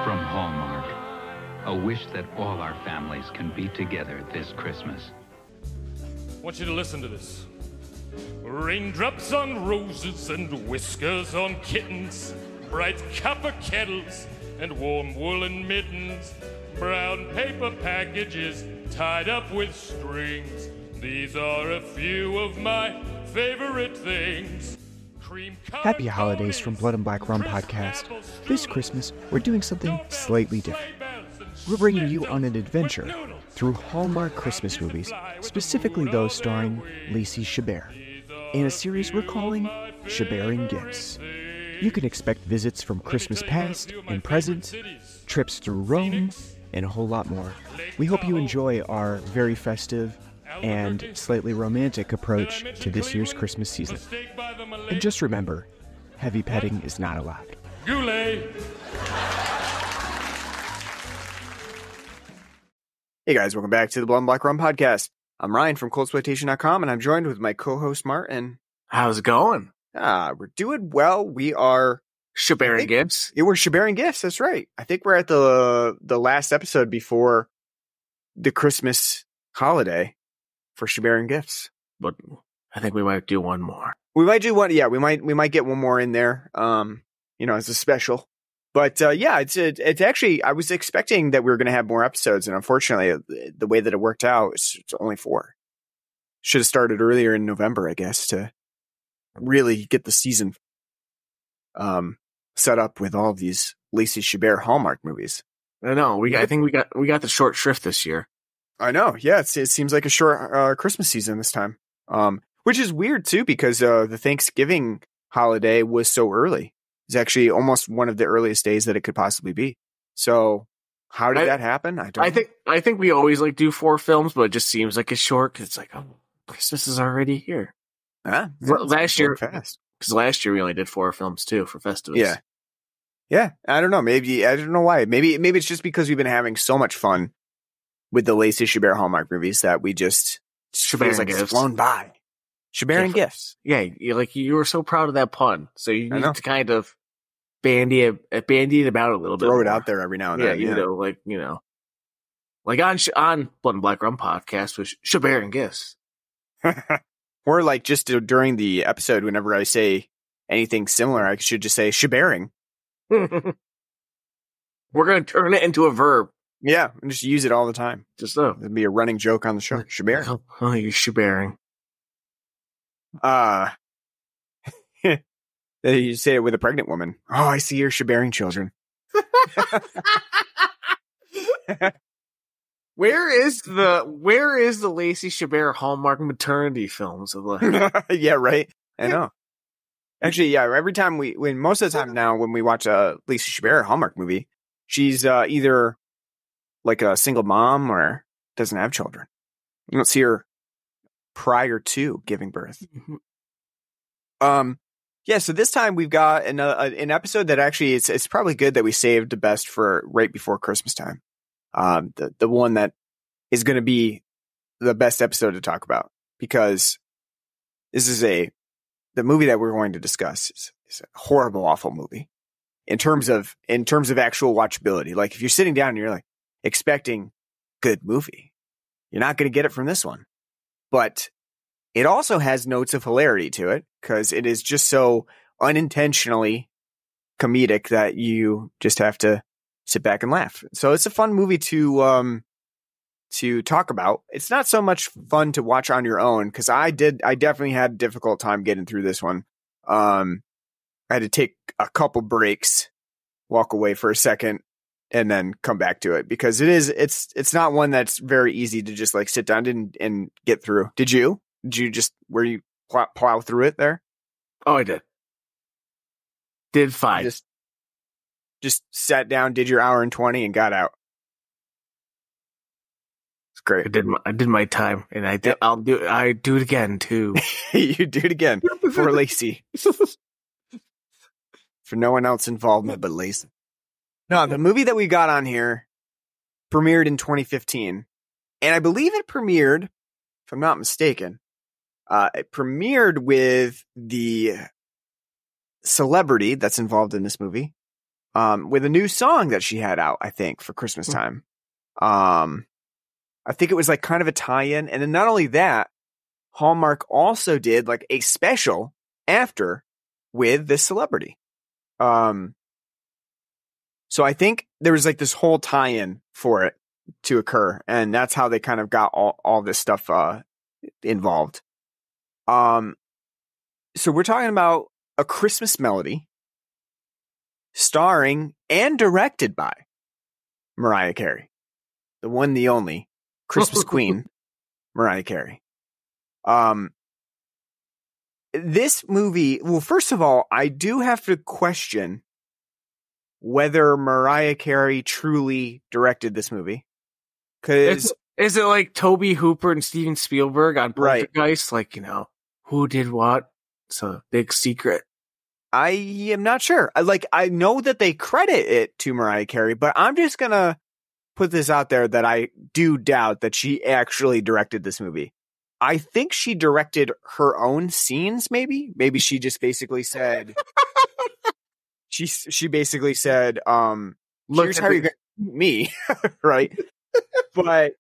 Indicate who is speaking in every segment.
Speaker 1: From Hallmark, a wish that all our families can be together this Christmas.
Speaker 2: I want you to listen to this. Raindrops on roses and whiskers on kittens, bright copper kettles and warm woolen mittens, brown paper packages tied up with strings. These are a few of my favorite things.
Speaker 3: Happy holidays from Blood and Black Rum Podcast. This Christmas, we're doing something slightly different. We're bringing you on an adventure through Hallmark Christmas movies, specifically those starring Lacey Chabert, in a series we're calling Chaberting Gifts. You can expect visits from Christmas past and present, trips through Rome, and a whole lot more. We hope you enjoy our very festive and slightly romantic approach to this year's Christmas season. And just remember, heavy petting is not allowed.
Speaker 2: Goulet.
Speaker 4: Hey guys, welcome back to the Blood and Black Rum Podcast. I'm Ryan from ColdSploitation.com, and I'm joined with my co-host Martin.
Speaker 5: How's it going?
Speaker 4: We're doing well. We are
Speaker 5: Chaberting Gifts.
Speaker 4: Yeah, we're Chaberting Gifts. That's right. I think we're at the last episode before the Christmas holiday for Chaberting Gifts.
Speaker 5: But I think we might do one more.
Speaker 4: We might do one. Yeah, we might get one more in there. As a special. But it's actually, I was expecting that we were going to have more episodes, and unfortunately, the way that it worked out, it's only 4. Should have started earlier in November, I guess, to really get the season set up with all of these Lacey Chabert Hallmark movies.
Speaker 5: I know. I think we got the short shrift this year.
Speaker 4: I know. Yeah, it seems like a short Christmas season this time, which is weird too, because the Thanksgiving holiday was so early. It's actually almost one of the earliest days that it could possibly be. So how did that happen?
Speaker 5: I think we always do 4 films, but it just seems like it's short because it's Christmas is already here. Last year, fast. Because last year we only did 4 films too for Festivus.
Speaker 4: Yeah. I don't know. Maybe I don't know why. Maybe it's just because we've been having so much fun with the Lacey Chabert Hallmark movies that we just feels like it's flown by. Chaberting Gifts.
Speaker 5: Yeah, you were so proud of that pun, so you need to kind of bandy it about a little bit.
Speaker 4: Throw it out there every now and then.
Speaker 5: Like on Blood and Black Rum Podcast with Chaberting Gifts.
Speaker 4: Or just during the episode, whenever I say anything similar, I should just say Chaberting.
Speaker 5: We're gonna turn it into a verb.
Speaker 4: Yeah, and just use it all the time.
Speaker 5: Just so
Speaker 4: it'd be a running joke on the show. Chaberting.
Speaker 5: Oh, you're Chaberting.
Speaker 4: You say it with a pregnant woman. Oh, I see you're Chaberting children.
Speaker 5: Where is the Lacey Chabert Hallmark maternity films?
Speaker 4: Yeah, right. I know. Actually, yeah. Every time most of the time now, when we watch a Lacey Chabert Hallmark movie, she's either like a single mom or doesn't have children. You don't see her prior to giving birth. Yeah, so this time we've got an episode that actually it's probably good that we saved the best for right before Christmas time. The one that is going to be the best episode to talk about, because this is the movie that we're going to discuss is a horrible, awful movie in terms of actual watchability. Like if you're sitting down and you're expecting good movie, you're not going to get it from this one, but it also has notes of hilarity to it because it is just so unintentionally comedic that you just have to sit back and laugh. So it's a fun movie to talk about. It's not so much fun to watch on your own because I definitely had a difficult time getting through this one. I had to take a couple breaks, walk away for a second, and then come back to it because it's not one that's very easy to just sit down and get through. Did you plow through it there?
Speaker 5: Oh, I did. Did fine.
Speaker 4: Just sat down, did your hour and 20 and got out. It's great.
Speaker 5: I did my time, and I do it again too.
Speaker 4: You do it again for Lacey. For no one else involvement but Lacey. No, the movie that we got on here premiered in 2015, and I believe it premiered, if I'm not mistaken, it premiered with the celebrity that's involved in this movie, with a new song that she had out, I think, for Christmas time. I think it was like kind of a tie-in. And then not only that, Hallmark also did like a special after with this celebrity. So I think there was like this whole tie-in for it to occur. And that's how they kind of got all this stuff involved. So we're talking about A Christmas Melody, starring and directed by Mariah Carey, the one, the only Christmas Queen, Mariah Carey. This movie, well, first of all, I do have to question whether Mariah Carey truly directed this movie. Because
Speaker 5: is it like Tobe Hooper and Steven Spielberg on Poltergeist? Right. Like, you know, who did what? It's a big secret.
Speaker 4: I am not sure. I know that they credit it to Mariah Carey, but I'm just going to put this out there that I do doubt that she actually directed this movie. I think she directed her own scenes, maybe. Maybe she just basically said, she basically said, here's how you're going to me, right? But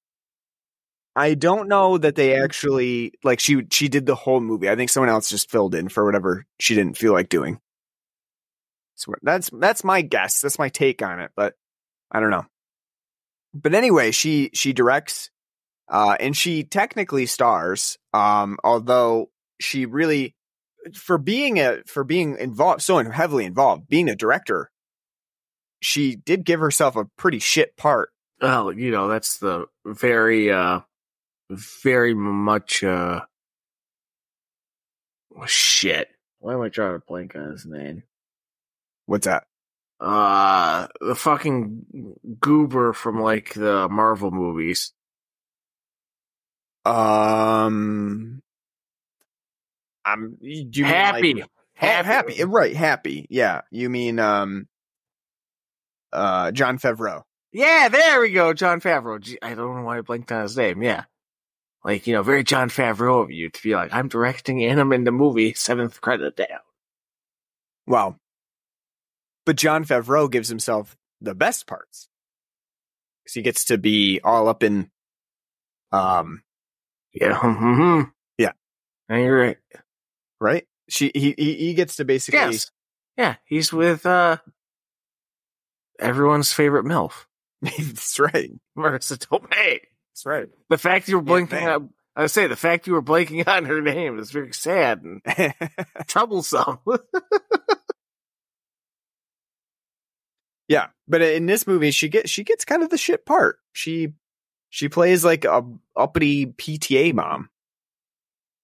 Speaker 4: I don't know that they actually, like, she did the whole movie. I think someone else just filled in for whatever she didn't feel like doing. So that's my guess. That's my take on it, but I don't know. But anyway, she directs, and she technically stars, although she really, for being involved, so heavily involved, being a director, she did give herself a pretty shit part.
Speaker 5: Oh, you know, that's the very much, shit. Why am I trying to blank on his name?
Speaker 4: What's that?
Speaker 5: The fucking goober from like the Marvel movies.
Speaker 4: I'm
Speaker 5: Happy.
Speaker 4: Happy. Right. Happy. Yeah. You mean, Jon Favreau.
Speaker 5: Yeah, there we go. Jon Favreau. Gee, I don't know why I blanked on his name. Yeah. Like, you know, very Jon Favreau of you to be like, I'm directing and I'm in the movie, 7th credit down.
Speaker 4: Wow. But Jon Favreau gives himself the best parts. Because he gets to be all up in,
Speaker 5: yeah. Mm-hmm.
Speaker 4: Yeah.
Speaker 5: And you're right.
Speaker 4: Right? He gets to basically.
Speaker 5: Yes. Yeah. He's with, everyone's favorite MILF.
Speaker 4: That's right.
Speaker 5: Marissa Tomei.
Speaker 4: That's right.
Speaker 5: The fact you were blanking on, I would say the fact you were blanking on her name is very sad and troublesome.
Speaker 4: Yeah, but in this movie, she gets kind of the shit part. She plays like a uppity PTA mom.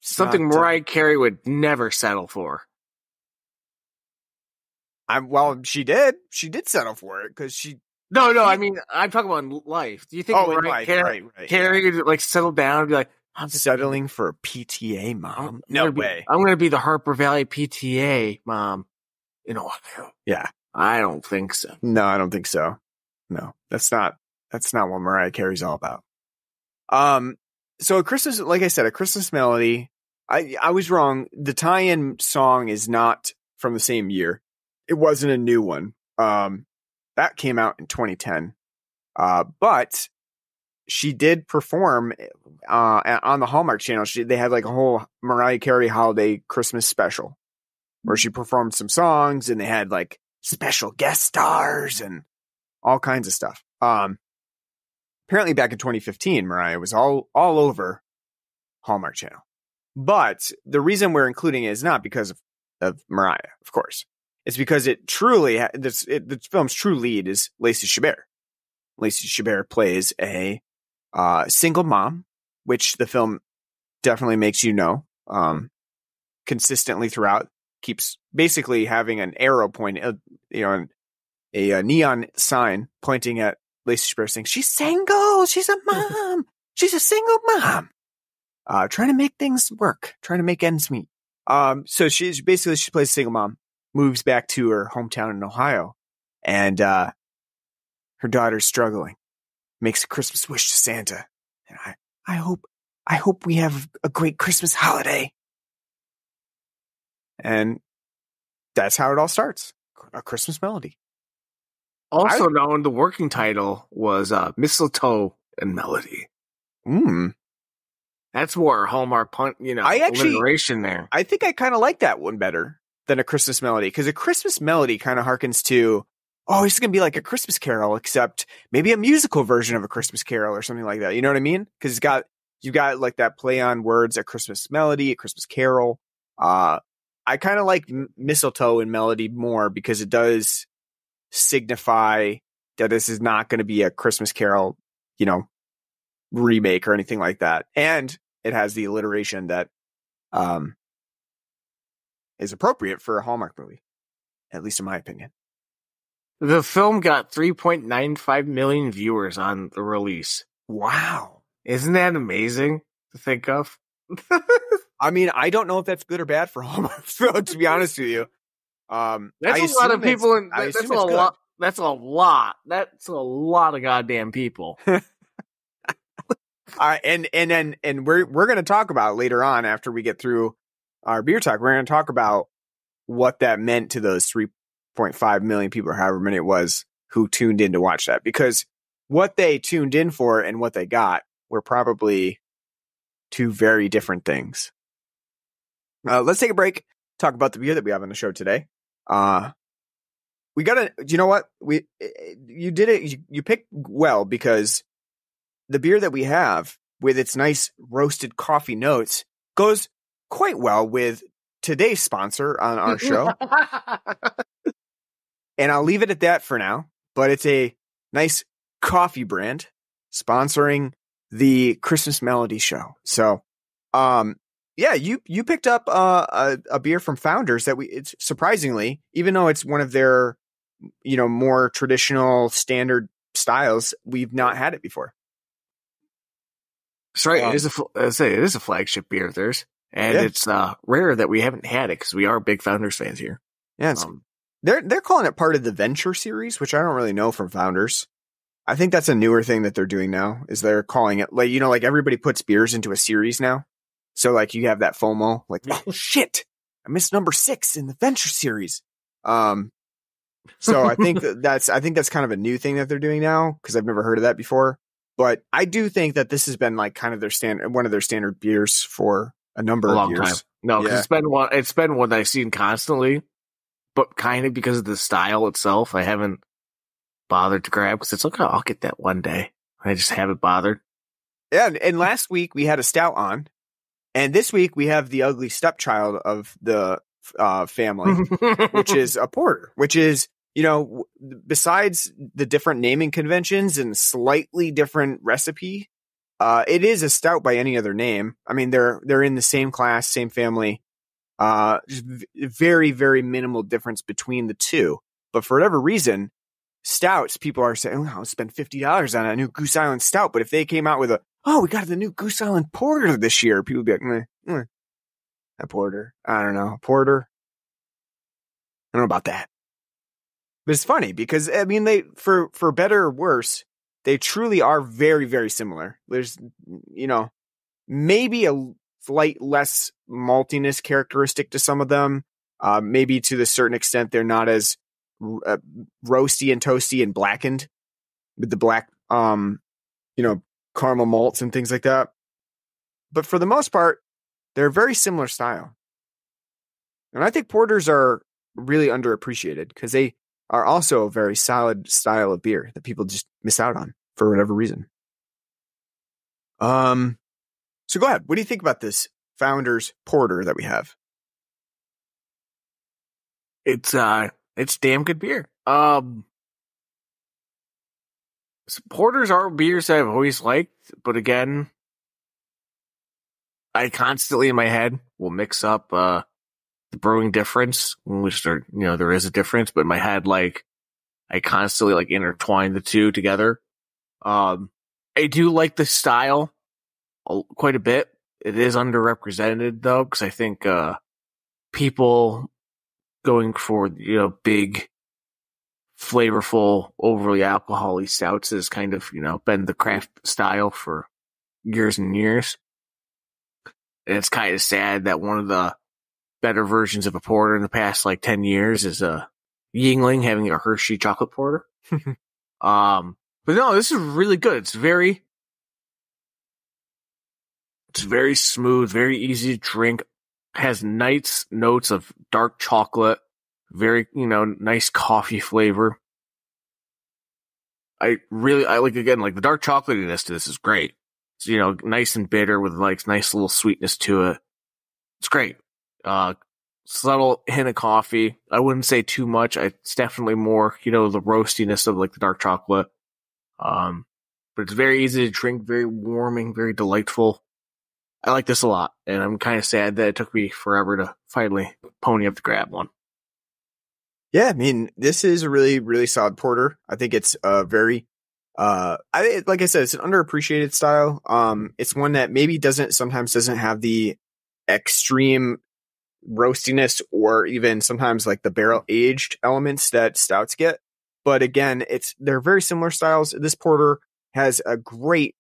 Speaker 5: Something Mariah Carey would never settle for.
Speaker 4: She did. She did settle for it because she.
Speaker 5: No. I mean, I'm talking about life. Do you think Mariah Carey would like settle down and be like,
Speaker 4: I'm settling for a PTA mom?
Speaker 5: No way. I'm going to be the Harper Valley PTA mom in Ohio.
Speaker 4: Yeah.
Speaker 5: I don't think so.
Speaker 4: No, I don't think so. No, that's not what Mariah Carey's all about. So a Christmas, like I said, A Christmas Melody. I was wrong. The tie-in song is not from the same year. It wasn't a new one. That came out in 2010. But she did perform on the Hallmark Channel. They had like a whole Mariah Carey holiday Christmas special where she performed some songs and they had like special guest stars and all kinds of stuff. Apparently back in 2015, Mariah was all over Hallmark Channel. But the reason we're including it is not because of Mariah, of course. It's because it truly, the film's true lead is Lacey Chabert. Lacey Chabert plays a single mom, which the film definitely makes you know, consistently throughout. Keeps basically having an arrow pointing, a neon sign pointing at Lacey Chabert saying, she's single, she's a mom, she's a single mom. Trying to make things work, trying to make ends meet. So she plays a single mom, moves back to her hometown in Ohio, and her daughter's struggling, makes a Christmas wish to Santa. And I hope we have a great Christmas holiday. And that's how it all starts. A Christmas Melody.
Speaker 5: Also known, the working title was Mistletoe and Melody. That's more Hallmark alliteration there.
Speaker 4: I think I kind of like that one better than A Christmas Melody, because A Christmas Melody kind of harkens to, it's going to be like A Christmas Carol, except maybe a musical version of A Christmas Carol or something like that. You know what I mean? Because you got like that play on words, A Christmas Melody, A Christmas Carol. I kind of like Mistletoe and Melody more because it does signify that this is not going to be a Christmas Carol, remake or anything like that. And it has the alliteration that is appropriate for a Hallmark movie, at least in my opinion.
Speaker 5: The film got 3.95 million viewers on the release.
Speaker 4: Wow.
Speaker 5: Isn't that amazing to think of?
Speaker 4: I mean, I don't know if that's good or bad for Hallmark, to be honest with you.
Speaker 5: That's a lot of people. That's a lot. That's a lot. That's a lot of goddamn people.
Speaker 4: And we're going to talk about later on, after we get through our beer talk, we're going to talk about what that meant to those 3.5 million people, or however many it was, who tuned in to watch that, because what they tuned in for and what they got were probably two very different things. Let's take a break, talk about the beer that we have on the show today. We gotta, you know what? You did it. You picked well, because the beer that we have, with its nice roasted coffee notes, goes quite well with today's sponsor on our show. And I'll leave it at that for now, but it's a nice coffee brand sponsoring the Christmas Melody show. So, yeah, you picked up a beer from Founders that it's surprisingly, even though it's one of their, more traditional standard styles, we've not had it before.
Speaker 5: That's right. It is a flagship beer of theirs, and it's rare that we haven't had it, because we are big Founders fans here.
Speaker 4: Yeah, they're calling it part of the Venture series, which I don't really know from Founders. I think that's a newer thing that they're doing now, is they're calling it, like, like everybody puts beers into a series now. So like you have that FOMO, like, oh shit, I missed number 6 in the Venture series. So I think that's kind of a new thing that they're doing now, because I've never heard of that before. But I do think that this has been like kind of one of their standard beers for a number of years. Time.
Speaker 5: No, because it's been one that I've seen constantly, but kind of because of the style itself, I haven't bothered to grab, because it's okay, I'll get that one day. I just haven't bothered.
Speaker 4: Yeah, and last week we had a stout on, and this week we have the ugly stepchild of the family, which is a porter, which is, besides the different naming conventions and slightly different recipe, it is a stout by any other name. I mean, they're in the same class, same family. Just very, very minimal difference between the two. But for whatever reason, stouts, people are saying, I'll spend $50 on a new Goose Island stout. But if they came out with we got the new Goose Island Porter this year, people would be like, a porter. I don't know. Porter. I don't know about that. But it's funny because, I mean, they, for better or worse, they truly are very, very similar. There's, maybe a slight less maltiness characteristic to some of them. Maybe to the certain extent, they're not as roasty and toasty and blackened with the black, caramel malts and things like that. But for the most part, they're a very similar style. And I think porters are really underappreciated, because they are also a very solid style of beer that people just miss out on for whatever reason. So go ahead. What do you think about this Founders Porter that we have?
Speaker 5: It's damn good beer. Porters are beers that I've always liked, but again, I constantly in my head will mix up the brewing difference, which there is a difference, but in my head, like, I constantly intertwine the two together. I do like the style quite a bit. It is underrepresented though, because I think people going for big, flavorful, overly alcoholic stouts has kind of been the craft style for years and years. And it's kind of sad that one of the better versions of a porter in the past 10 years is a Yingling having a Hershey chocolate porter. But no, this is really good. It's very smooth, very easy to drink. Has nice notes of dark chocolate, very, nice coffee flavor. I like, again, like the dark chocolatiness to this is great. It's, nice and bitter with like nice little sweetness to it. It's great. Subtle hint of coffee. I wouldn't say too much. It's definitely more, the roastiness of like the dark chocolate. But it's very easy to drink, very warming, very delightful. I like this a lot, and I'm kind of sad that it took me forever to finally pony up to grab one.
Speaker 4: Yeah, I mean, this is a really, really solid porter. I think it's a very, like I said, it's an underappreciated style. It's one that maybe sometimes doesn't have the extreme roastiness or even sometimes like the barrel aged elements that stouts get. But again, they're very similar styles. This porter has a great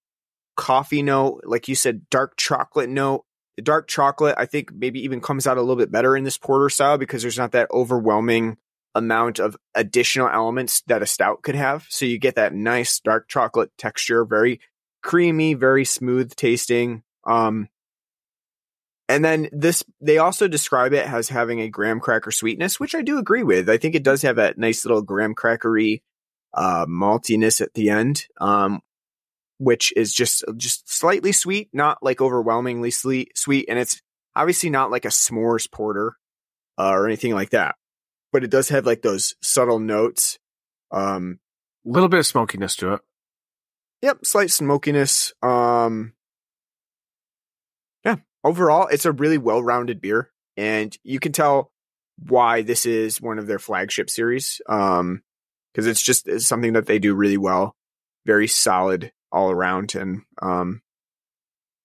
Speaker 4: coffee note, like you said, dark chocolate note. The dark chocolate, I think, maybe even comes out a little bit better in this porter style because there's not that overwhelming amount of additional elements that a stout could have. So you get that nice dark chocolate texture, very creamy, very smooth tasting. And then they also describe it as having a graham cracker sweetness, which I do agree with. I think it does have that nice little graham crackery maltiness at the end, which is just slightly sweet, not like overwhelmingly sweet. And it's obviously not like a s'mores porter or anything like that. But it does have like those subtle notes.
Speaker 5: A little bit of smokiness to it.
Speaker 4: Yep, slight smokiness. Yeah. Overall, it's a really well-rounded beer. And you can tell why this is one of their flagship series. Because it's something that they do really well. Very solid all around. And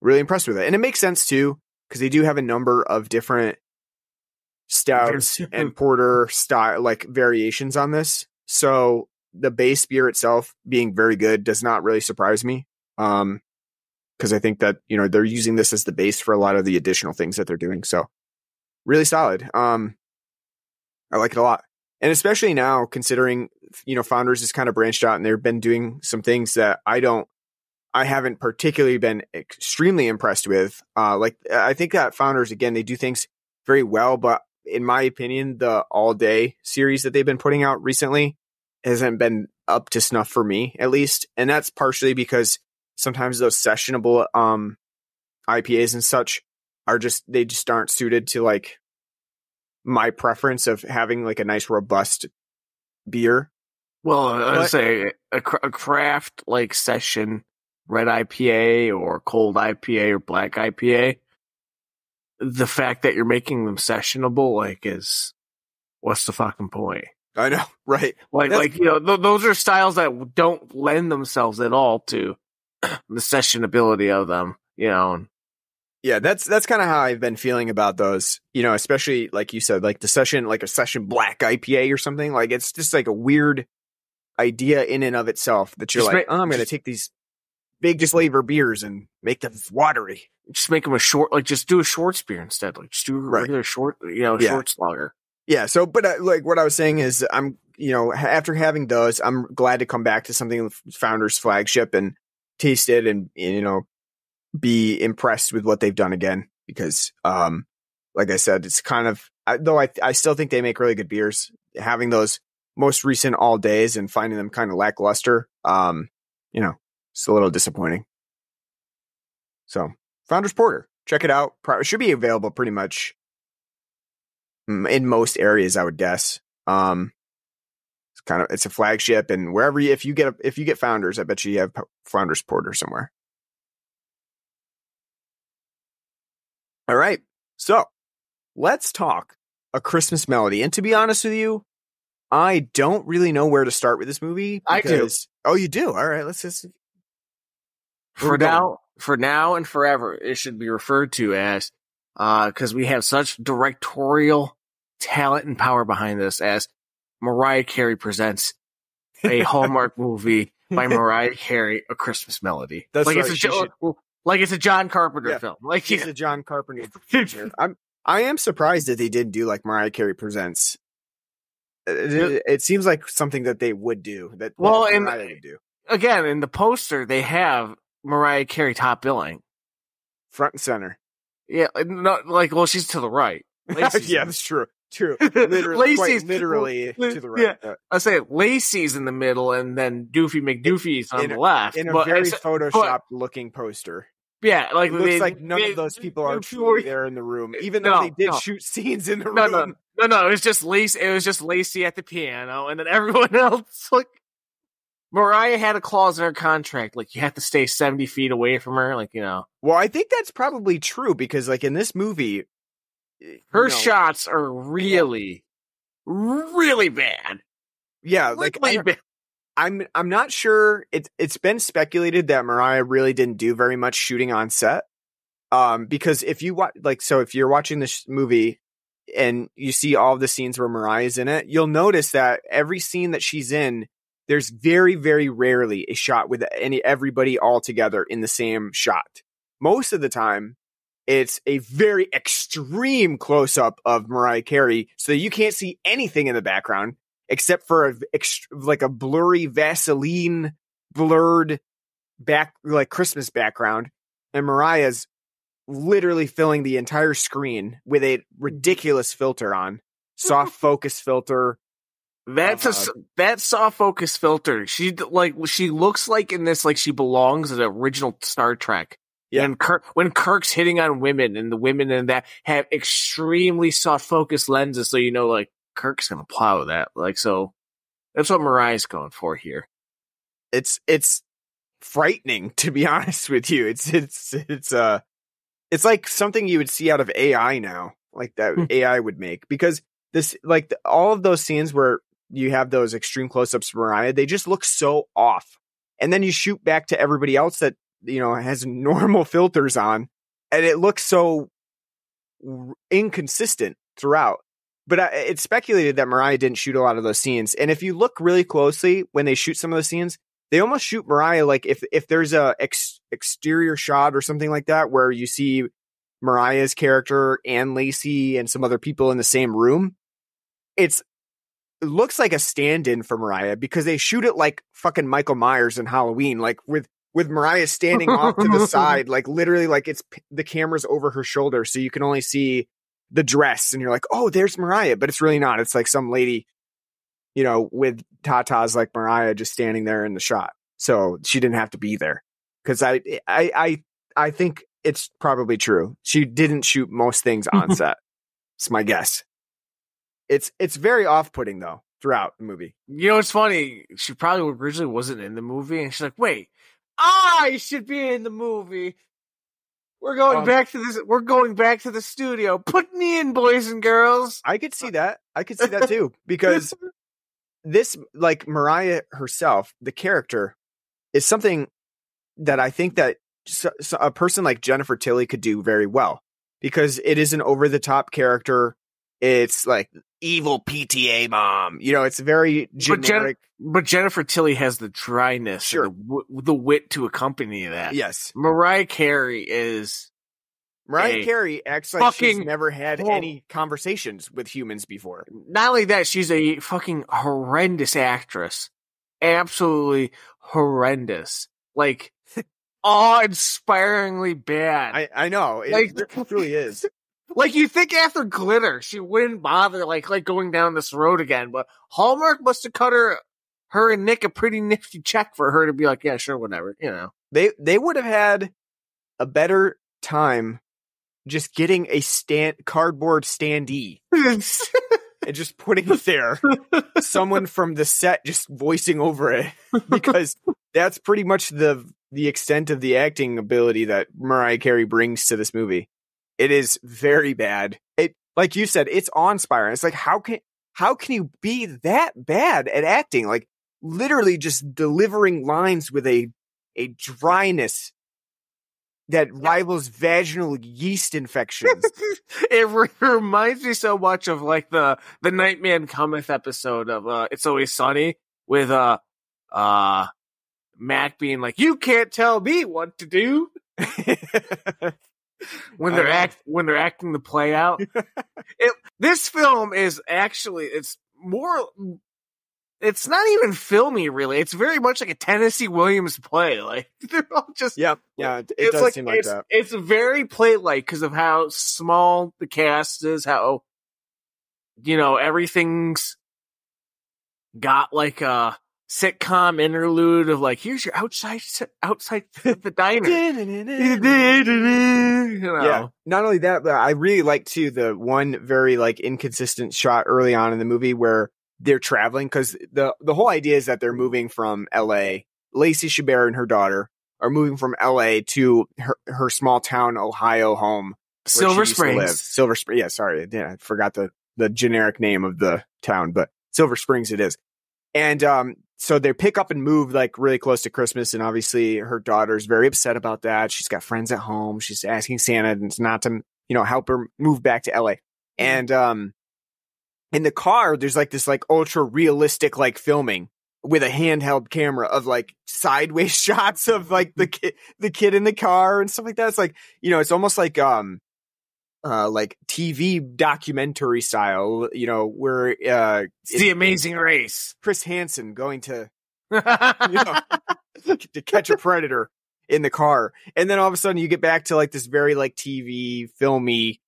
Speaker 4: really impressed with it. And it makes sense too, because they do have a number of different stouts and porter style like variations on this. So the base beer itself being very good does not really surprise me. Because I think that, they're using this as the base for a lot of the additional things that they're doing. So really solid. I like it a lot. And especially now considering, Founders has kind of branched out and they've been doing some things that I haven't particularly been extremely impressed with. I think that Founders, again, they do things very well, but in my opinion, the all day series that they've been putting out recently hasn't been up to snuff for me, at least. And that's partially because sometimes those sessionable IPAs and such they just aren't suited to like my preference of having like a nice robust beer.
Speaker 5: Well, I'd say a craft like session red IPA or cold IPA or black IPA. The fact that you're making them sessionable, what's the fucking point?
Speaker 4: I know, right?
Speaker 5: Those are styles that don't lend themselves at all to the sessionability of them,
Speaker 4: Yeah, that's kind of how I've been feeling about those, especially like you said, like a session black IPA or something. Like it's just like a weird idea in and of itself that you're I'm going to take these big flavor beers and make them watery.
Speaker 5: Just make them a short, just do a short beer instead. Like just do a regular short, short lager.
Speaker 4: Yeah. So, but what I was saying is I'm, after having those, I'm glad to come back to something Founders flagship and taste it and, be impressed with what they've done again. Because, like I said, it's kind of, though I still think they make really good beers, having those most recent all days and finding them kind of lackluster, it's a little disappointing. So Founders Porter, check it out. It should be available pretty much in most areas, I would guess. It's a flagship, and wherever if you get Founders, I bet you have Founders Porter somewhere. All right, so let's talk A Christmas Melody. And to be honest with you, I don't really know where to start with this movie.
Speaker 5: I do.
Speaker 4: Oh, you do? All right, let's just.
Speaker 5: For now and forever, it should be referred to as, because we have such directorial talent and power behind this, as Mariah Carey presents a Hallmark movie by Mariah Carey, A Christmas Melody.
Speaker 4: That's
Speaker 5: like
Speaker 4: right.
Speaker 5: It's a John Carpenter film. Like
Speaker 4: it's a John Carpenter feature. I am surprised that they didn't do like Mariah Carey presents It seems like something that they would do. That Mariah would do.
Speaker 5: Again, in the poster, they have Mariah Carey top billing,
Speaker 4: front and center.
Speaker 5: Yeah, not like she's to the right.
Speaker 4: Yeah, that's true. True. Lacey's literally to the right.
Speaker 5: Yeah. I say Lacey's in the middle, and then Doofy McDoofy's on the left.
Speaker 4: In a very photoshopped looking poster.
Speaker 5: Yeah, like
Speaker 4: it looks like none of those people are truly there in the room, even though they did shoot scenes in the room.
Speaker 5: No, it was just Lacey. It was just Lacey at the piano, and then everyone else. Like Mariah had a clause in her contract, like you have to stay 70 feet away from her, like
Speaker 4: Well, I think that's probably true because, like in this movie,
Speaker 5: her shots are really, really bad.
Speaker 4: Yeah, like I'm not sure. It's been speculated that Mariah really didn't do very much shooting on set. Because if you watch, if you're watching this movie and you see all of the scenes where Mariah's in it, you'll notice that every scene that she's in, there's very, very rarely a shot with everybody all together in the same shot. Most of the time, it's a very extreme close-up of Mariah Carey, so you can't see anything in the background except for a blurry Vaseline blurred Christmas background, and Mariah's literally filling the entire screen with a ridiculous filter on, soft focus filter.
Speaker 5: That soft focus filter. She looks like in this like she belongs in the original Star Trek. Yeah. And when Kirk's hitting on women, and the women in that have extremely soft focus lenses, so Kirk's gonna plow that. So that's what Mariah's going for here.
Speaker 4: It's frightening, to be honest with you. It's like something you would see out of AI now, like that AI would make, because this all of those scenes where you have those extreme close-ups of Mariah, they just look so off, and then you shoot back to everybody else that has normal filters on, and it looks so inconsistent throughout. But it's speculated that Mariah didn't shoot a lot of those scenes, and if you look really closely when they shoot some of those scenes, they almost shoot Mariah like if there's a exterior shot or something like that where you see Mariah's character and Lacey and some other people in the same room, it looks like a stand-in for Mariah, because they shoot it like fucking Michael Myers in Halloween, like with Mariah standing off to the side, like literally like the camera's over her shoulder, so you can only see the dress, and you're like, oh, there's Mariah, but it's really not. It's like some lady, with tatas like Mariah just standing there in the shot. So she didn't have to be there, because I think it's probably true. She didn't shoot most things on set. It's my guess. It's very off-putting though throughout the movie.
Speaker 5: It's funny. She probably originally wasn't in the movie, and she's like, wait, I should be in the movie. We're going back to this. We're going back to the studio. Put me in, boys and girls.
Speaker 4: I could see that. Too, because this, like Mariah herself, the character, is something that I think that a person like Jennifer Tilly could do very well, because it is an over-the-top character. It's like evil PTA mom. It's very generic.
Speaker 5: But Jennifer Tilly has the dryness,
Speaker 4: sure,
Speaker 5: the wit to accompany that.
Speaker 4: Yes.
Speaker 5: Mariah Carey
Speaker 4: acts like she's never had any conversations with humans before.
Speaker 5: Not only that, she's a fucking horrendous actress. Absolutely horrendous. Like, awe-inspiringly bad.
Speaker 4: I know. It truly is.
Speaker 5: Like, you think after Glitter, she wouldn't bother, like going down this road again, but Hallmark must have cut her and Nick a pretty nifty check for her to be like, yeah, sure, whatever,
Speaker 4: They would have had a better time just getting a cardboard standee and just putting it there. Someone from the set just voicing over it, because that's pretty much the extent of the acting ability that Mariah Carey brings to this movie. It is very bad. It, like you said, it's awe-inspiring. It's like, how can you be that bad at acting? Like, literally just delivering lines with a dryness that rivals vaginal yeast infections.
Speaker 5: It reminds me so much of like the Nightman Cometh episode of It's Always Sunny, with Mac being like, you can't tell me what to do. When they're acting the play out. This film is actually, it's more. It's not even filmy, really. It's very much like a Tennessee Williams play. Like they're all just
Speaker 4: Yeah, it does seem like that.
Speaker 5: It's very play-like because of how small the cast is. How everything's got like a sitcom interlude of like, here's your outside the diner.
Speaker 4: Yeah. Not only that, but I really like too the one very like inconsistent shot early on in the movie where they're traveling, because the whole idea is that they're moving from LA. Lacey Chabert and her daughter are moving from LA to her small town Ohio home,
Speaker 5: Silver Springs.
Speaker 4: Silver Springs. Yeah, sorry, I forgot the generic name of the town, but Silver Springs it is. And so they pick up and move like really close to Christmas, and obviously her daughter's very upset about that. She's got friends at home. She's asking Santa not to help her move back to LA. And in the car, there's like this like ultra realistic like filming with a handheld camera of like sideways shots of like the kid in the car and stuff like that. It's like, it's almost like TV documentary style, where
Speaker 5: it's The Amazing Race.
Speaker 4: Chris Hansen going to to catch a predator in the car, and then all of a sudden you get back to like this very like TV filmy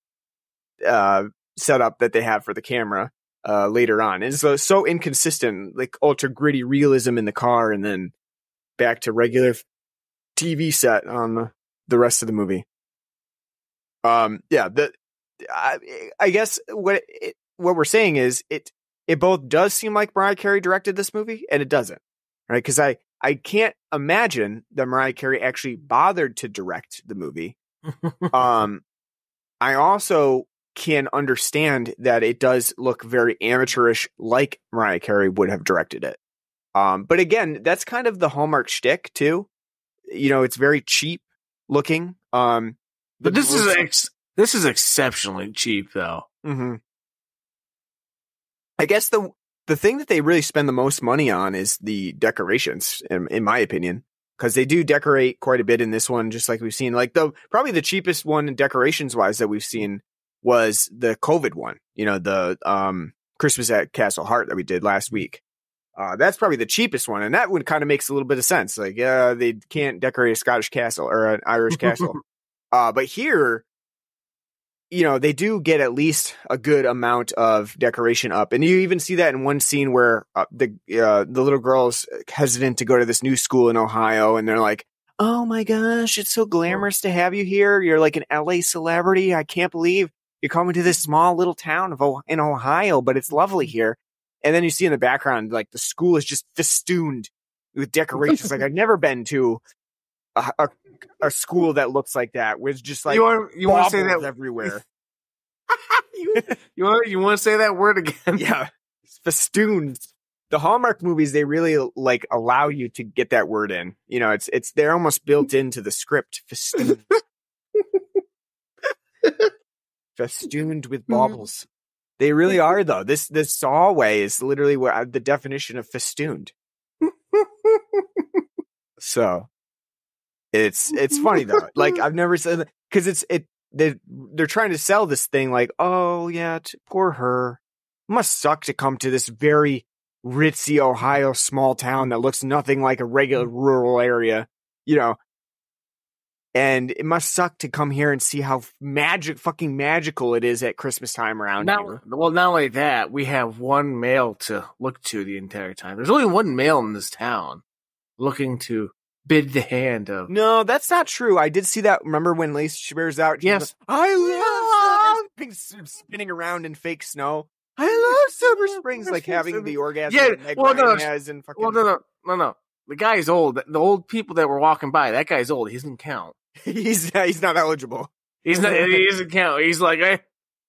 Speaker 4: setup that they have for the camera later on. And so inconsistent, like ultra gritty realism in the car, and then back to regular TV set on the rest of the movie. I guess what we're saying is it both does seem like Mariah Carey directed this movie, and it doesn't, right? Because I can't imagine that Mariah Carey actually bothered to direct the movie. I also can understand that it does look very amateurish, like Mariah Carey would have directed it. But again, that's kind of the Hallmark shtick too. It's very cheap looking.
Speaker 5: But this is exceptionally cheap, though.
Speaker 4: Mm-hmm. I guess the thing that they really spend the most money on is the decorations, in my opinion, because they do decorate quite a bit in this one, just like we've seen. Like probably the cheapest one decorations wise that we've seen was the COVID one. The Christmas at Castle Hart that we did last week. That's probably the cheapest one, and that one kind of makes a little bit of sense. Like, they can't decorate a Scottish castle or an Irish castle. But here, they do get at least a good amount of decoration up. And you even see that in one scene where the little girl's hesitant to go to this new school in Ohio. And they're like, oh my gosh, it's so glamorous to have you here. You're like an LA celebrity. I can't believe you're coming to this small little town in Ohio, but it's lovely here. And then you see in the background, like the school is just festooned with decorations. Like I've never been to a school that looks like that, with just like
Speaker 5: you want to say that
Speaker 4: everywhere.
Speaker 5: you want to say that word again?
Speaker 4: Yeah, festooned. The Hallmark movies, they really like allow you to get that word in. They're almost built into the script. Festooned, festooned with baubles. They really are, though. This hallway is literally the definition of festooned. So. It's funny though. Like I've never said that, because they're trying to sell this thing like, oh yeah, poor her. It must suck to come to this very ritzy Ohio small town that looks nothing like a regular rural area, and it must suck to come here and see how fucking magical it is at Christmas time around here.
Speaker 5: Well, not only that, we have one male to look to the entire time. There's only one male in this town looking to bid the hand of.
Speaker 4: No, that's not true. I did see that. Remember when Lacey Chabert's out?
Speaker 5: Yes.
Speaker 4: I love spinning around in fake snow. I love Silver Springs, like having the orgasm.
Speaker 5: Yeah,
Speaker 4: that Meg Ryan has in fucking.
Speaker 5: Well, no. The guy's old. The old people that were walking by, that guy's old. He doesn't count.
Speaker 4: He's not eligible.
Speaker 5: He doesn't count. He's like, if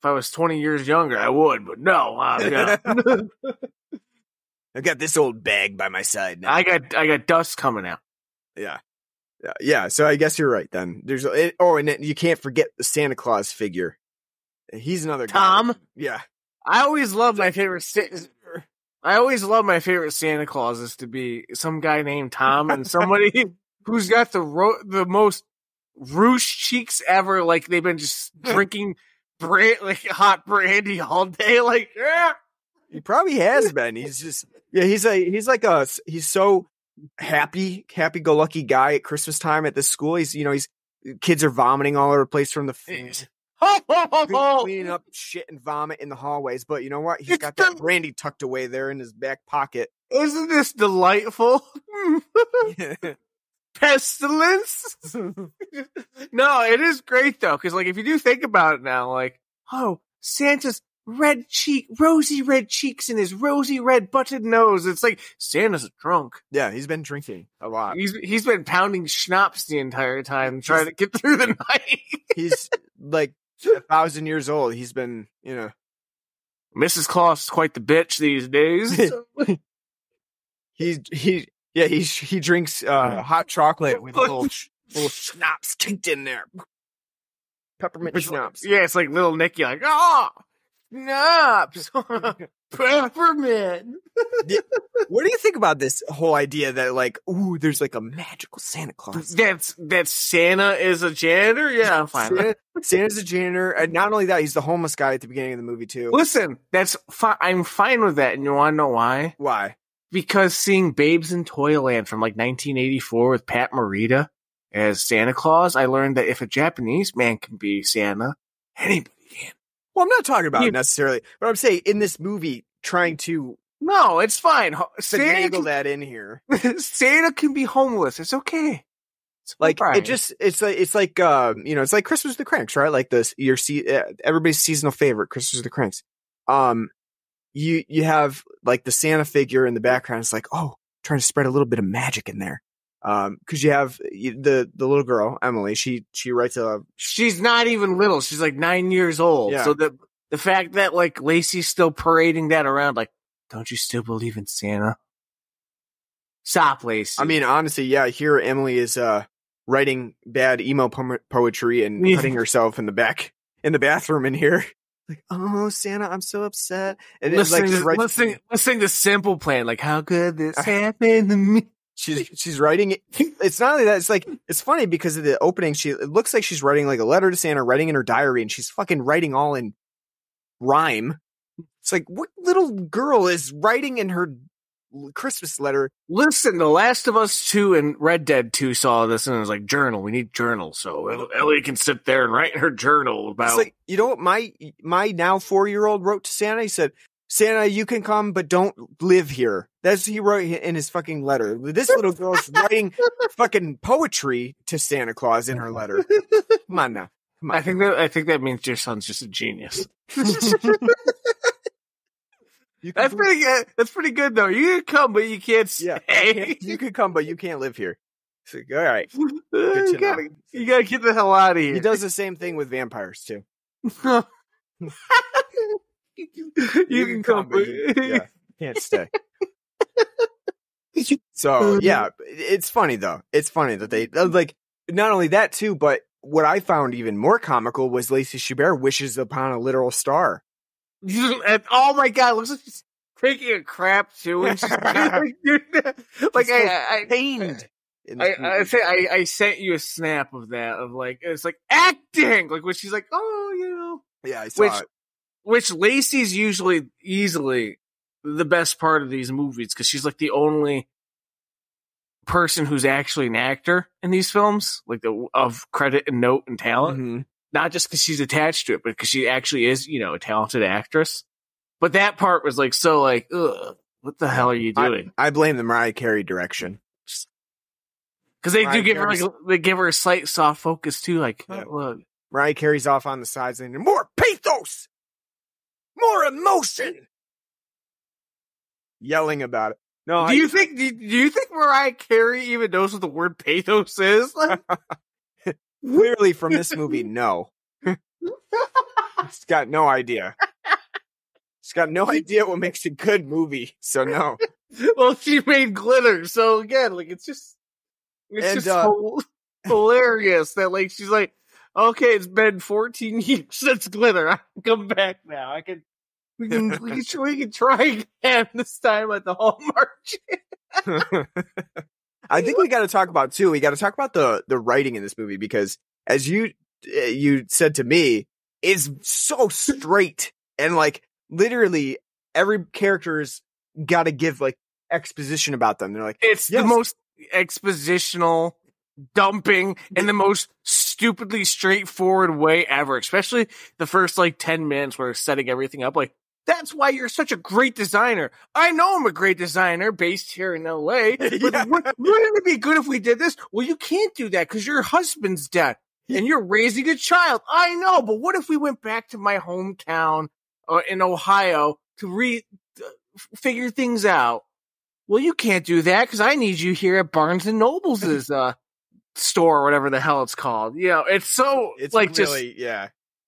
Speaker 5: I was 20 years younger, I would, but no.
Speaker 4: I've got this old bag by my side now.
Speaker 5: I got dust coming out.
Speaker 4: Yeah. So I guess you're right then. And then you can't forget the Santa Claus figure. He's another guy.
Speaker 5: Tom.
Speaker 4: Yeah.
Speaker 5: I always loved my favorite Santa Clauses to be some guy named Tom and somebody who's got the most ruched cheeks ever. Like they've been just drinking hot brandy all day. Like, yeah.
Speaker 4: He probably has been. He's just he's so happy-go-lucky guy at Christmas time at this school. He's kids are vomiting all over the place from the cleaning up shit and vomit in the hallways. But you know what? He's got that brandy tucked away there in his back pocket.
Speaker 5: Isn't this delightful? Pestilence? No, it is great though, because like if you do think about it now, like, oh, Santa's rosy red cheeks and his rosy red butted nose. It's like Santa's a drunk.
Speaker 4: Yeah, he's been drinking a lot.
Speaker 5: He's been pounding schnapps the entire time trying to get through the night.
Speaker 4: He's like 1,000 years old. He's been,
Speaker 5: Mrs. Claus is quite the bitch these days.
Speaker 4: He drinks hot chocolate with a little schnapps kicked in there. Peppermint schnapps.
Speaker 5: Yeah, it's like little Nicky, like, schnapps. Peppermint.
Speaker 4: What do you think about this whole idea that like, ooh, there's like a magical Santa Claus?
Speaker 5: That Santa is a janitor? Yeah, I'm fine.
Speaker 4: Santa's a janitor, and not only that, he's the homeless guy at the beginning of the movie too.
Speaker 5: Listen, that's fine. I'm fine with that, and you want to know why?
Speaker 4: Why?
Speaker 5: Because seeing Babes in Toyland from like 1984 with Pat Morita as Santa Claus, I learned that if a Japanese man can be Santa, anybody can.
Speaker 4: Well, I'm not talking about necessarily, but I'm saying in this movie, trying to
Speaker 5: it's fine.
Speaker 4: finagle that in here.
Speaker 5: Santa can be homeless. It's okay.
Speaker 4: Like it's like Christmas with the Cranks, right? Like everybody's seasonal favorite, Christmas with the Cranks. You have like the Santa figure in the background. It's like, oh, trying to spread a little bit of magic in there. Cause you have the little girl, Emily, she writes
Speaker 5: she's not even little. She's like 9 years old.
Speaker 4: Yeah.
Speaker 5: So the fact that like Lacey's still parading that around, like, don't you still believe in Santa? Stop, Lacey.
Speaker 4: I mean, honestly, yeah, here Emily is, writing bad emo poetry and cutting herself in the bathroom in here. Like, oh, Santa, I'm so upset. And
Speaker 5: let's sing the Simple Plan. Like, how could this happen to me?
Speaker 4: She's writing it. It's not only that. It's like, it's funny because of the opening. It looks like she's writing like a letter to Santa, writing in her diary, and she's fucking writing all in rhyme. It's like, what little girl is writing in her Christmas letter?
Speaker 5: Listen, The Last of Us 2 and Red Dead 2 saw this and it was like, journal. We need journal. So Ellie can sit there and write in her journal about.
Speaker 4: It's like, you know what my now 4-year-old wrote to Santa? He said, Santa, you can come, but don't live here. That's what he wrote in his fucking letter. This little girl's writing fucking poetry to Santa Claus in her letter. Come on now. Come on.
Speaker 5: I think that means your son's just a genius. That's pretty good. That's pretty good though. You can come, but you can't stay.
Speaker 4: Yeah, you can come, but you can't live here. So, all right.
Speaker 5: You gotta get the hell out of here.
Speaker 4: He does the same thing with vampires too.
Speaker 5: You can come, but
Speaker 4: you can't stay. So yeah, it's funny though. It's funny that they like not only that too, but what I found even more comical was Lacey Chabert wishes upon a literal star.
Speaker 5: And, oh my god, it looks like she's taking a crap too. And she's like I pained. I sent you a snap of that of like it's like acting like when she's like, oh,
Speaker 4: yeah, I saw it.
Speaker 5: Which Lacey's usually easily the best part of these movies because she's like the only person who's actually an actor in these films, like of credit and note and talent. Mm-hmm. Not just because she's attached to it, but because she actually is, a talented actress. But that part was like so like, ugh, what the hell are you doing?
Speaker 4: I blame the Mariah Carey direction.
Speaker 5: Because they do give her they give her a slight soft focus too, like look.
Speaker 4: Mariah Carey's off on the sides and more pathos, more emotion, yelling about it. No,
Speaker 5: do you think Mariah Carey even knows what the word pathos is?
Speaker 4: Clearly, from this movie, no. She's got no idea. She's got no idea what makes a good movie, so no.
Speaker 5: Well, she made Glitter, so again, like it's just hilarious that like she's like, okay, it's been 14 years since Glitter. I can come back now. We can try again this time at the Hallmark.
Speaker 4: I think we got to talk about too. We got to talk about the writing in this movie because, as you said to me, it's so straight and like literally every character's got to give like exposition about them. They're like,
Speaker 5: it's the most expositional dumping in the most stupidly straightforward way ever, especially the first like 10 minutes where they're setting everything up. Like, that's why you're such a great designer. I know I'm a great designer based here in LA, but wouldn't it be good if we did this? Well, you can't do that because your husband's dead and you're raising a child. I know, but what if we went back to my hometown in Ohio to figure things out? Well, you can't do that because I need you here at Barnes and Noble's store or whatever the hell it's called. You know, it's like
Speaker 4: really,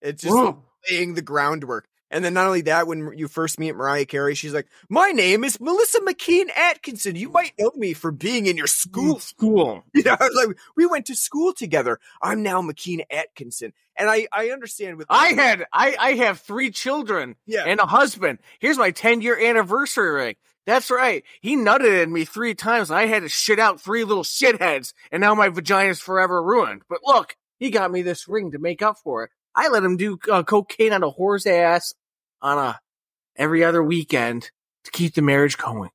Speaker 4: it's just laying the groundwork. And then not only that, when you first meet Mariah Carey, she's like, my name is Melissa McKean Atkinson. You might know me for being in your school. You know, like, we went to school together. I'm now McKean Atkinson. And I understand with
Speaker 5: I have 3 children and a husband. Here's my 10-year anniversary ring. That's right. He nutted at me 3 times. I had to shit out 3 little shitheads, and now my vagina's forever ruined. But look, he got me this ring to make up for it. I let him do cocaine on a whore's ass on every other weekend to keep the marriage going.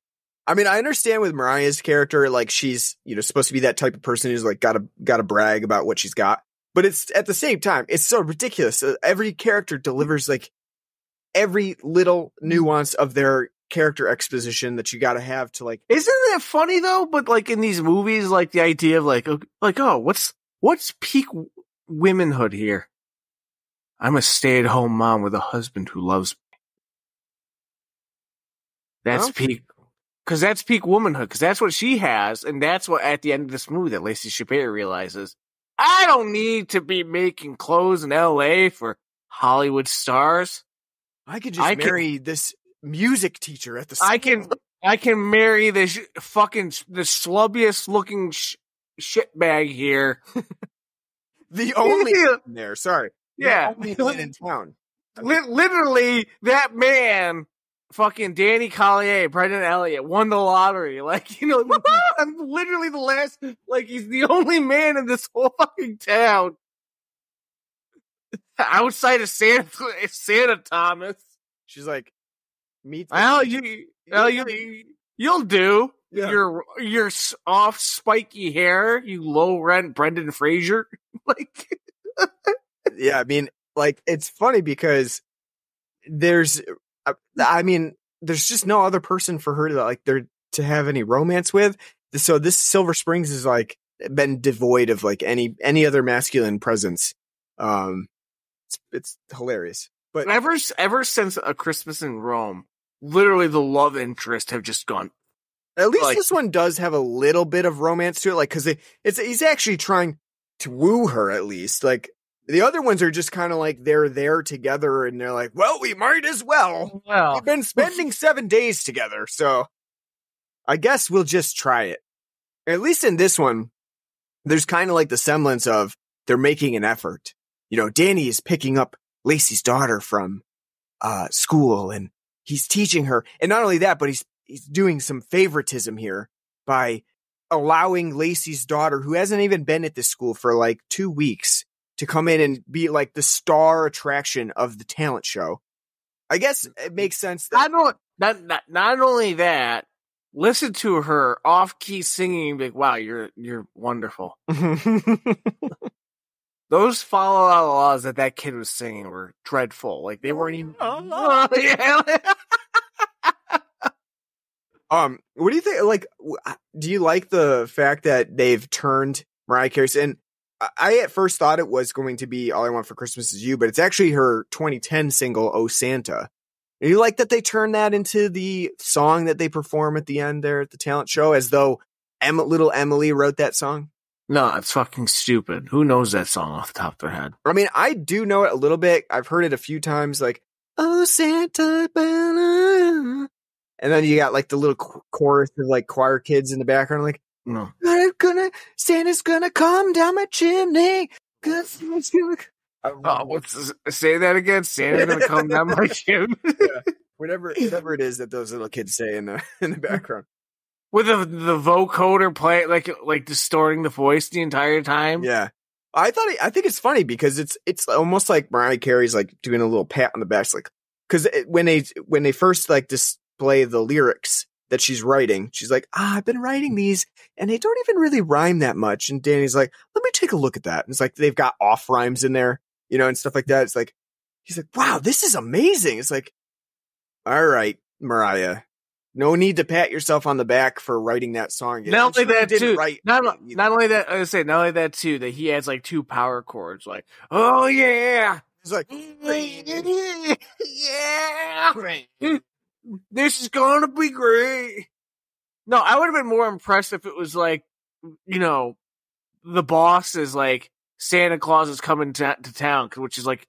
Speaker 4: I mean, I understand with Mariah's character, like she's, you know, supposed to be that type of person who's like gotta brag about what she's got. But it's at the same time, it's so ridiculous. Every character delivers like every little nuance of their character exposition that you gotta have to like.
Speaker 5: Isn't that funny though? But like in these movies, like the idea of like what's peak womanhood here? I'm a stay-at-home mom with a husband who loves me. That's peak, because that's peak womanhood, because that's what she has, and that's what at the end of this movie that Lacey Chabert realizes. I don't need to be making clothes in L.A. for Hollywood stars.
Speaker 4: I could just marry this music teacher at the school.
Speaker 5: I can marry this fucking the slubbiest looking shitbag here.
Speaker 4: The only there. Sorry.
Speaker 5: Yeah.
Speaker 4: The only man in town.
Speaker 5: Literally, that man, fucking Danny Collier, Brendan Elliott, won the lottery. Like, you know, I'm literally the last, like, he's the only man in this whole fucking town. Outside of Santa Thomas.
Speaker 4: She's like, meet
Speaker 5: well, you'll do.
Speaker 4: Yeah.
Speaker 5: Your off spiky hair, you low rent Brendan Fraser. Like,
Speaker 4: yeah, I mean, like, it's funny because there's just no other person for her to have any romance with. So this Silver Springs is like been devoid of like any other masculine presence. It's hilarious. But
Speaker 5: ever since A Christmas in Rome, literally the love interest have just gone.
Speaker 4: At least this one does have a little bit of romance to it, like, because he's actually trying to woo her at least. Like, the other ones are just kind of like they're there together and they're like, well, we might as well. We've been spending 7 days together, so I guess we'll just try it. At least in this one, there's kind of like the semblance of they're making an effort. You know, Danny is picking up Lacey's daughter from school and he's teaching her. And not only that, but he's doing some favoritism here by allowing Lacey's daughter, who hasn't even been at this school for like 2 weeks, to come in and be like the star attraction of the talent show. I guess it makes sense.
Speaker 5: Not only that, listen to her off-key singing, like, wow, you're wonderful. Those follow out laws that kid was singing were dreadful. Like, they weren't even.
Speaker 4: What do you think? Like, do you like the fact that they've turned Mariah Carey? And I at first thought it was going to be All I Want for Christmas Is You, but it's actually her 2010 single, Oh Santa. Do you like that they turned that into the song that they perform at the end there at the talent show, as though little Emily wrote that song?
Speaker 5: No, it's fucking stupid. Who knows that song off the top of their head?
Speaker 4: I mean, I do know it a little bit. I've heard it a few times, like, Oh Santa Bella. And then you got like the little chorus of like choir kids in the background, like,
Speaker 5: no,
Speaker 4: Santa's gonna come down my chimney.
Speaker 5: Say that again. Santa's gonna come down my chimney.
Speaker 4: Yeah. Whatever it is that those little kids say in the background.
Speaker 5: With the vocoder play like distorting the voice the entire time.
Speaker 4: Yeah, I think it's funny because it's almost like Mariah Carey's like doing a little pat on the back, it's like, because when they first like display the lyrics that she's writing, she's like, I've been writing these and they don't even really rhyme that much. And Danny's like, let me take a look at that. And it's like, they've got off rhymes in there, and stuff like that. It's like, he's like, wow, this is amazing. It's like, all right, Mariah, no need to pat yourself on the back for writing that song.
Speaker 5: Not only that too. Not only that, I was saying, not only that too, that he adds like 2 power chords, like, oh yeah.
Speaker 4: It's like,
Speaker 5: yeah. This is gonna be great. No, I would have been more impressed if it was like, the boss is like Santa Claus is coming to town, which is like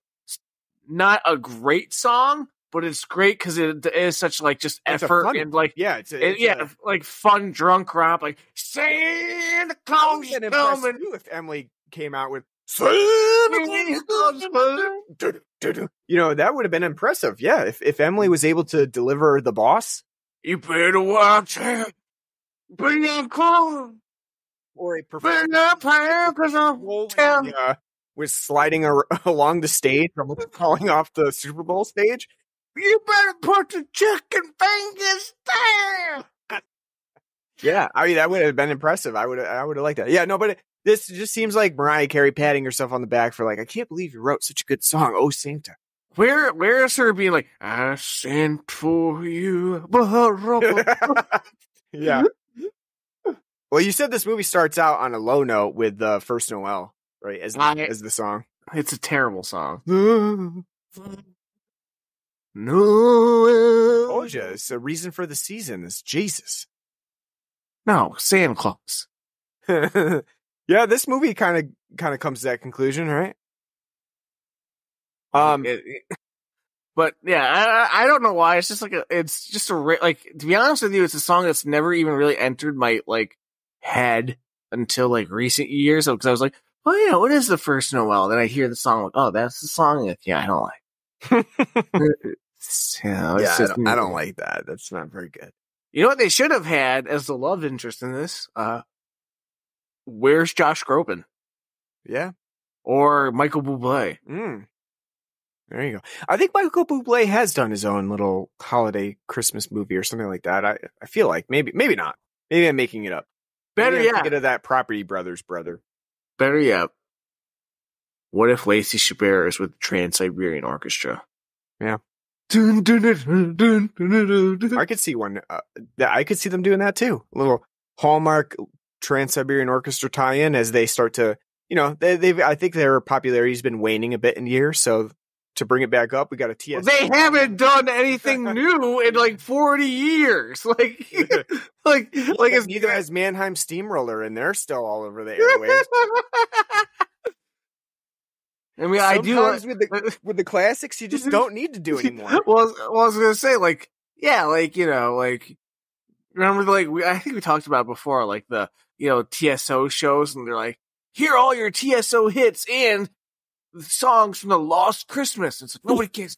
Speaker 5: not a great song, but it's great because it is such like just effort and like like fun drunk romp, like Santa Claus is coming.
Speaker 4: If Emily came out with Santa Claus, that would have been impressive. Yeah, if Emily was able to deliver the boss,
Speaker 5: you better watch it. Bring your car.
Speaker 4: Or a was sliding along the stage, almost falling off the Super Bowl stage.
Speaker 5: You better put the chicken fingers there.
Speaker 4: Yeah, I mean that would have been impressive. I would have liked that. Yeah, no, but this just seems like Mariah Carey patting herself on the back for like, I can't believe you wrote such a good song. Oh, Santa.
Speaker 5: Where is her being like, I sent for you.
Speaker 4: Yeah. Well, you said this movie starts out on a low note with First Noel, right? As the song.
Speaker 5: It's a terrible song.
Speaker 4: No. Oh, it's a reason for the season. It's Jesus.
Speaker 5: No, Santa Claus.
Speaker 4: Yeah, this movie kind of comes to that conclusion, right?
Speaker 5: But yeah, I don't know why. It's just like to be honest with you, it's a song that's never even really entered my like head until like recent years. Because I was like, oh yeah, what is the First Noel? Then I hear the song, like, oh, that's the song. Like, yeah, I don't like.
Speaker 4: I don't like that. That's not very good.
Speaker 5: You know what they should have had as the love interest in this? Where's Josh Groban?
Speaker 4: Yeah.
Speaker 5: Or Michael Bublé.
Speaker 4: There you go. I think Michael Bublé has done his own little holiday Christmas movie or something like that. I feel like maybe not. Maybe I'm making it up.
Speaker 5: Better yet,
Speaker 4: get of that Property Brothers brother.
Speaker 5: Better yet, what if Lacey Chabert is with the Trans-Siberian Orchestra?
Speaker 4: Yeah. I could see one. I could see them doing that too. A little Hallmark Trans-Siberian Orchestra tie-in as they start to, I think their popularity has been waning a bit in years. So to bring it back up, we got a TS.
Speaker 5: They haven't done anything new in like 40 years. Like
Speaker 4: neither has Mannheim Steamroller, and they're still all over the airwaves.
Speaker 5: I mean,
Speaker 4: sometimes with the classics, you just don't need to do anymore.
Speaker 5: Well, I was gonna say, remember, I think we talked about it before, like the TSO shows, and they're like, here are all your TSO hits and songs from the Lost Christmas. It's like nobody cares.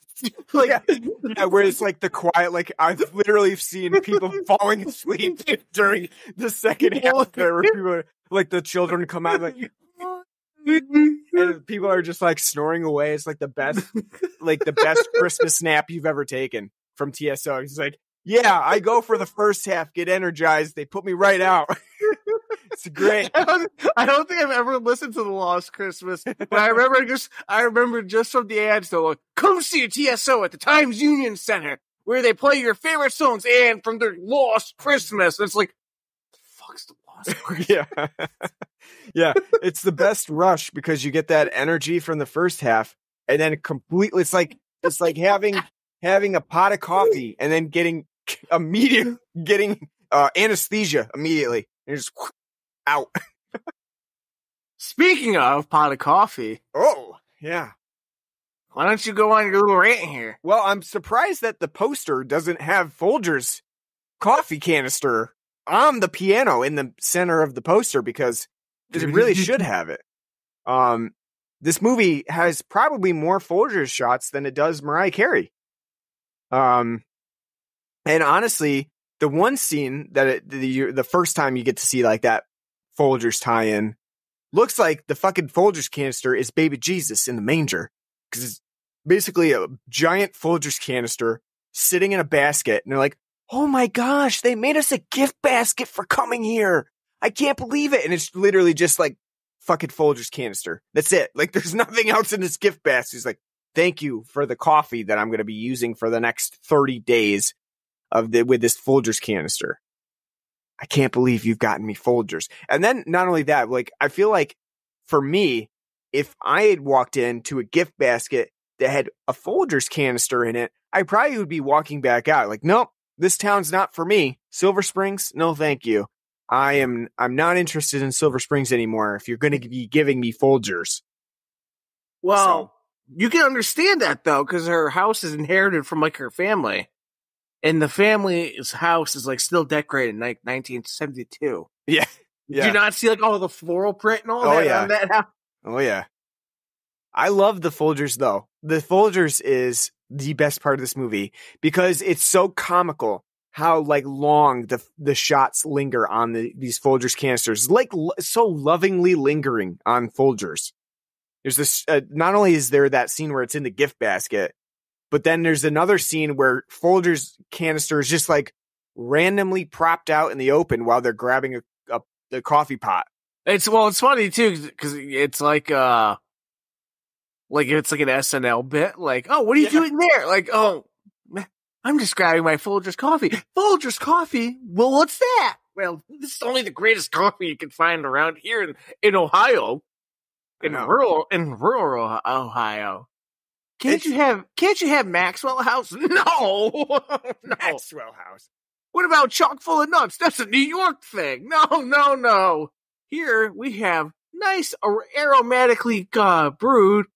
Speaker 4: Where it's like the quiet. Like I've literally seen people falling asleep during the second half there, where people are, like the children come out like. And people are just like snoring away. It's like the best Christmas snap you've ever taken from TSO. It's like, yeah, I go for the first half, get energized. They put me right out. It's great.
Speaker 5: I don't think I've ever listened to the Lost Christmas, but I remember just from the ads though, like, come see a TSO at the Times Union Center where they play your favorite songs and from their Lost Christmas. And it's like, fuck's the Lost Christmas?
Speaker 4: Yeah. Yeah, it's the best rush because you get that energy from the first half, and then completely it's like having a pot of coffee and then getting anesthesia immediately. You're just out.
Speaker 5: Speaking of pot of coffee,
Speaker 4: oh yeah,
Speaker 5: why don't you go on your little rant here?
Speaker 4: Well, I'm surprised that the poster doesn't have Folgers coffee canister on the piano in the center of the poster because it really should have it. This movie has probably more Folgers shots than it does Mariah Carey. And honestly, the one scene that the first time you get to see like that Folgers tie-in looks like the fucking Folgers canister is baby Jesus in the manger because basically a giant Folgers canister sitting in a basket. And they're like, oh my gosh, they made us a gift basket for coming here. I can't believe it. And it's literally just like fucking Folgers canister. That's it. Like there's nothing else in this gift basket. He's like, thank you for the coffee that I'm going to be using for the next 30 days with this Folgers canister. I can't believe you've gotten me Folgers. And then not only that, like, I feel like for me, if I had walked into a gift basket that had a Folgers canister in it, I probably would be walking back out like, nope, this town's not for me. Silver Springs, no, thank you. I'm not interested in Silver Springs anymore if you're going to be giving me Folgers.
Speaker 5: Well, you can understand that though, because her house is inherited from like her family, and the family's house is like still decorated in like 1972.
Speaker 4: Yeah.
Speaker 5: Did you not see like all the floral print and all that on that house?
Speaker 4: Oh yeah. I love the Folgers though. The Folgers is the best part of this movie because it's so comical how like long the shots linger on these Folgers canisters, like so lovingly lingering on Folgers. There's this, not only is there that scene where it's in the gift basket, but then there's another scene where Folgers canister is just like randomly propped out in the open while they're grabbing the coffee pot.
Speaker 5: It's funny too, because it's like it's like an SNL bit. Like, oh, what are you doing there? Like, oh, I'm just grabbing my Folgers coffee. Folgers coffee? Well, what's that? Well, this is only the greatest coffee you can find around here in Ohio. In rural Ohio. Can't you have Maxwell House? No.
Speaker 4: Maxwell House.
Speaker 5: What about chock full of nuts? That's a New York thing. No. Here we have nice aromatically brewed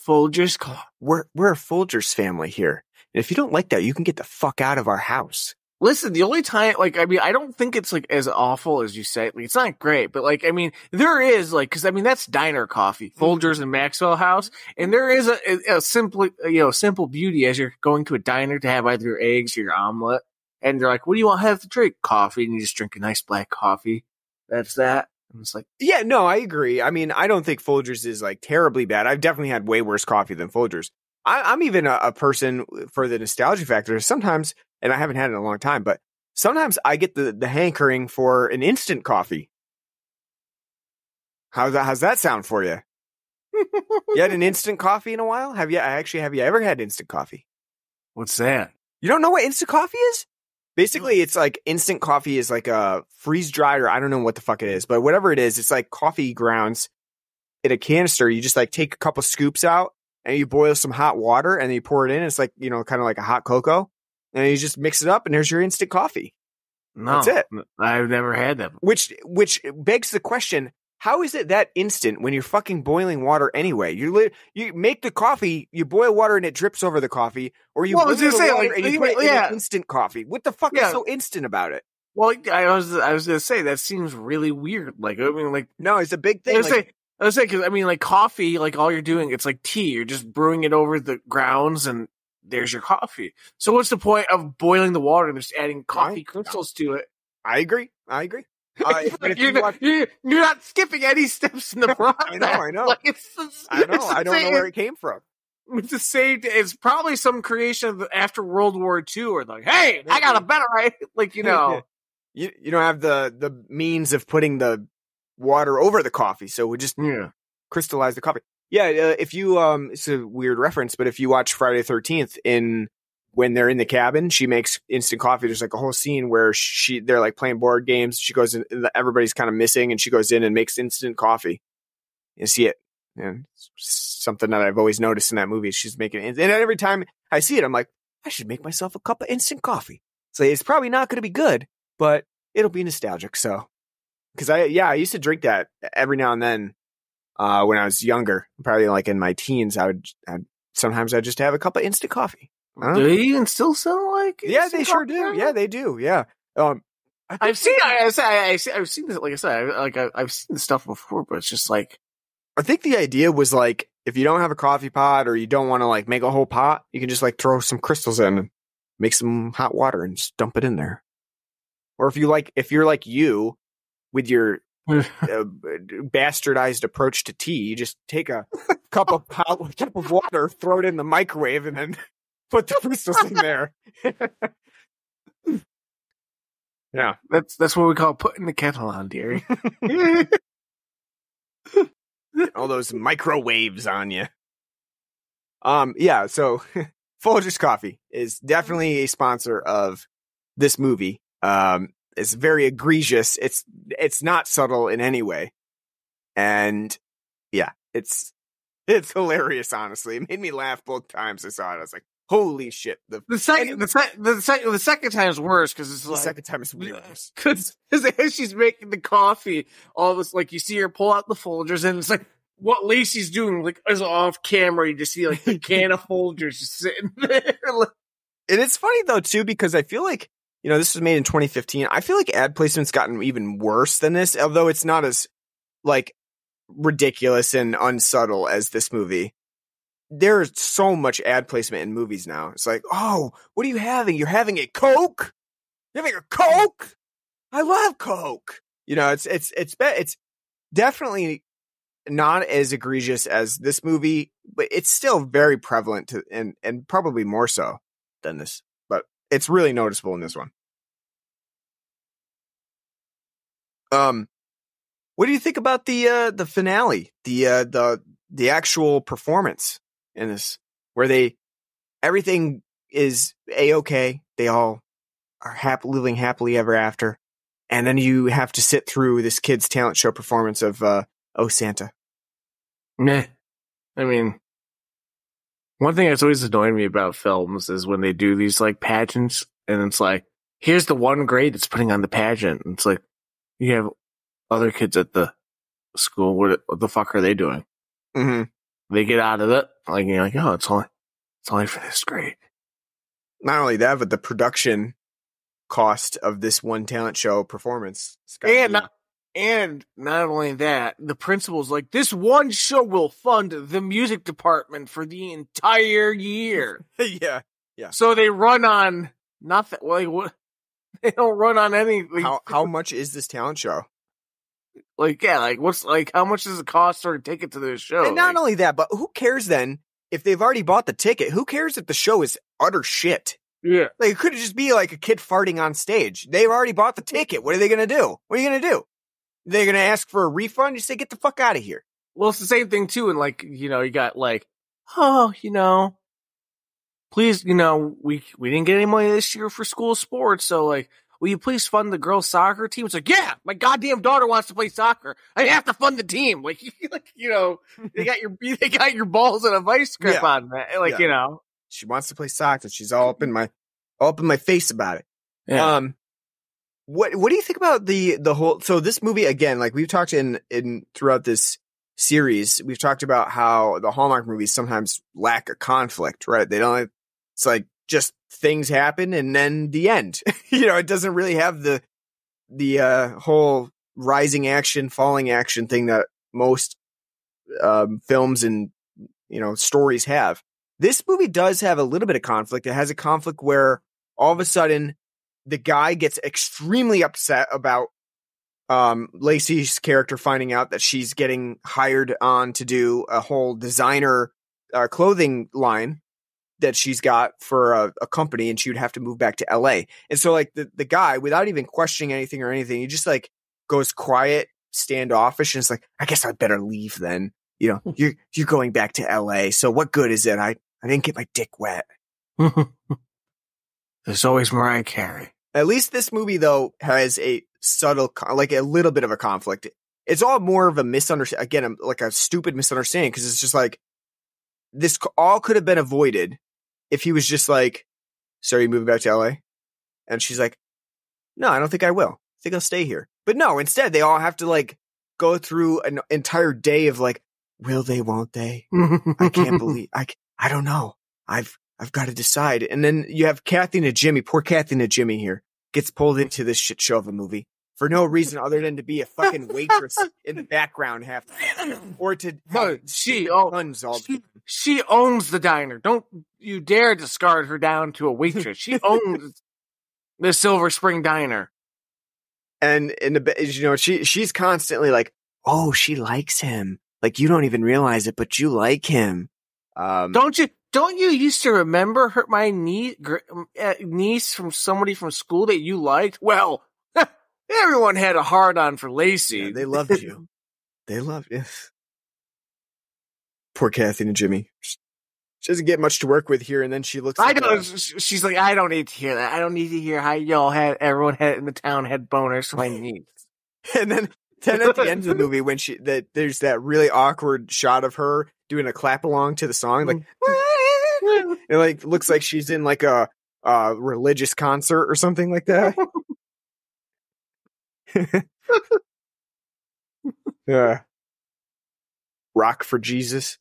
Speaker 5: Folgers coffee.
Speaker 4: We're a Folgers family here. And if you don't like that, you can get the fuck out of our house.
Speaker 5: Listen, the only time, like, I mean, I don't think it's, like, as awful as you say. Like, it's not great, but, like, I mean, there is, like, because, I mean, that's diner coffee, Folgers and Maxwell House, and there is a simple beauty as you're going to a diner to have either your eggs or your omelet, and they're like, what do you want to have to drink? Coffee, and you just drink a nice black coffee. That's that. And it's like,
Speaker 4: yeah, no, I agree. I mean, I don't think Folgers is, like, terribly bad. I've definitely had way worse coffee than Folgers. I'm even a person for the nostalgia factor. Sometimes, and I haven't had it in a long time, but sometimes I get the hankering for an instant coffee. How's that sound for you? You had an instant coffee in a while? Have you ever had instant coffee?
Speaker 5: What's that?
Speaker 4: You don't know what instant coffee is? Basically, it's like instant coffee is like a freeze dried, or I don't know what the fuck it is, but whatever it is, it's like coffee grounds in a canister. You just like take a couple scoops out and you boil some hot water and then you pour it in. It's like, you know, kind of like a hot cocoa. And you just mix it up and there's your instant coffee.
Speaker 5: No,
Speaker 4: that's it.
Speaker 5: I've never had that.
Speaker 4: Which begs the question, how is it that instant when you're fucking boiling water anyway? You make the coffee, you boil water and it drips over the coffee, or you boil the water and you put it in instant coffee. What the fuck is so instant about it?
Speaker 5: Well, I was going to say, that seems really weird. Like, I mean, like,
Speaker 4: no, it's a big thing.
Speaker 5: I was saying, because, I mean, like, coffee, like, all you're doing, it's like tea. You're just brewing it over the grounds, and there's your coffee. So what's the point of boiling the water and just adding coffee crystals to it?
Speaker 4: I agree.
Speaker 5: But you're not skipping any steps in the process.
Speaker 4: I know. Like, I know. I don't know where it came from.
Speaker 5: It's the same. It's probably some creation after World War II, or like, hey, I got a better way. Like, you know,
Speaker 4: you don't have the means of putting the water over the coffee, so we just crystallize the coffee. Yeah, if you it's a weird reference, but if you watch Friday the 13th, when they're in the cabin, she makes instant coffee. There's like a whole scene where they're like playing board games. She goes in, everybody's kind of missing, and she goes in and makes instant coffee. You see it. And it's something that I've always noticed in that movie. She's making it, and every time I see it, I'm like, I should make myself a cup of instant coffee. So it's probably not going to be good, but it'll be nostalgic. So, because I used to drink that every now and then when I was younger, probably like in my teens. Sometimes I'd just have a cup of instant coffee.
Speaker 5: Do they even still sell like?
Speaker 4: Yeah, they sure do. Yeah, they do. Yeah.
Speaker 5: I've seen this. Like I said, I've seen the stuff before, but it's just like,
Speaker 4: I think the idea was like, if you don't have a coffee pot or you don't want to like make a whole pot, you can just like throw some crystals in and make some hot water and just dump it in there. Or if you're like you with your bastardized approach to tea. You just take a cup of water, throw it in the microwave, and then put the crystals in there. Yeah,
Speaker 5: that's what we call putting the kettle on, dearie.
Speaker 4: All those microwaves on you. Yeah. So, Folgers Coffee is definitely a sponsor of this movie. It's very egregious. It's not subtle in any way, and yeah, it's hilarious. Honestly, it made me laugh both times I saw it. I was like, "Holy shit!" The
Speaker 5: second time is worse because it's
Speaker 4: the
Speaker 5: like,
Speaker 4: second time is worse
Speaker 5: because as she's making the coffee, all of us like you see her pull out the Folgers, and it's like what Lacey's doing like is off camera. You just see like the can of Folgers just sitting there.
Speaker 4: And it's funny though too because I feel like, you know, this was made in 2015. I feel like ad placement's gotten even worse than this, although it's not as like ridiculous and unsubtle as this movie. There's so much ad placement in movies now. It's like, oh, what are you having? You're having a Coke? You're having a Coke? I love Coke. You know, it's definitely not as egregious as this movie, but it's still very prevalent and probably more so than this. But it's really noticeable in this one. What do you think about the finale, the actual performance in this, where everything is A-okay, they all are living happily ever after, and then you have to sit through this kid's talent show performance of Oh Santa.
Speaker 5: Meh. I mean, one thing that's always annoyed me about films is when they do these like pageants, and it's like, here's the one grade that's putting on the pageant, and it's like, you have other kids at the school. What the fuck are they doing?
Speaker 4: Mm-hmm.
Speaker 5: They get out of it, like you're like, oh, it's only for this grade.
Speaker 4: Not only that, but the production cost of this one talent show performance,
Speaker 5: and not only that, the principal's like, this one show will fund the music department for the entire year.
Speaker 4: Yeah.
Speaker 5: So they run on nothing. Like what? They don't run on anything.
Speaker 4: How much is this talent show?
Speaker 5: Like, yeah, like what's like how much does it cost for a ticket to this show?
Speaker 4: And not only that, but who cares then if they've already bought the ticket? Who cares if the show is utter shit?
Speaker 5: Yeah.
Speaker 4: Like, it could just be like a kid farting on stage. They've already bought the ticket. What are they going to do? What are you going to do? They're going to ask for a refund? You say, get the fuck out of here.
Speaker 5: Well, it's the same thing too. And like, you know, you got like, oh, you know, please, you know, we didn't get any money this year for school sports. So like, will you please fund the girls' soccer team? It's like, yeah, my goddamn daughter wants to play soccer. I have to fund the team. Like you know, they got your balls in a vice grip on that. Like, you know,
Speaker 4: she wants to play soccer. She's all up in my face about it.
Speaker 5: Yeah.
Speaker 4: What do you think about the whole? So this movie again, like we've talked in throughout this series, we've talked about how the Hallmark movies sometimes lack a conflict, right? They don't. It's like just things happen and then the end. You know, it doesn't really have the whole rising action, falling action thing that most films and, you know, stories have. This movie does have a little bit of conflict. It has a conflict where all of a sudden the guy gets extremely upset about Lacey's character finding out that she's getting hired on to do a whole designer clothing line that she's got for a company, and she would have to move back to LA. And so like the guy, without even questioning anything or anything, he just like goes quiet, standoffish, and it's like, I guess I better leave then. You know, you're going back to LA. So what good is it? I didn't get my dick wet.
Speaker 5: There's always MARIAH CAREY.
Speaker 4: At least this movie though has a subtle, like a little bit of a conflict. It's all more of a misunderstanding. Again, like a stupid misunderstanding, because it's just like, this all could have been avoided if he was just like, so are you moving back to LA? And she's like, no, I don't think I will. I think I'll stay here. But no, instead they all have to like go through an entire day of like, will they, won't they? I can't believe, I don't know. I've got to decide. And then you have Kathy and Jimmy, poor Kathy and Jimmy here, gets pulled into this shit show of a movie for no reason other than to be a fucking waitress in the background half the time. Or to
Speaker 5: she owns the diner. Don't you dare discard her down to a waitress. She owns the Silver Spring Diner.
Speaker 4: And in the, she's constantly like, oh, she likes him. Like, you don't even realize it, but you like him.
Speaker 5: Don't you used to remember my niece from somebody from school that you liked? Well, everyone had a hard on for Lacey.
Speaker 4: Yeah, they loved you. They loved you. Poor Kathy and Jimmy. She doesn't get much to work with here, and then she looks.
Speaker 5: She's like, I don't need to hear that. I don't need to hear how everyone in the town had boners for my niece.
Speaker 4: And then at the end of the movie, when there's that really awkward shot of her doing a clap along to the song, like it like looks like she's in like a religious concert or something like that. Yeah, rock for Jesus.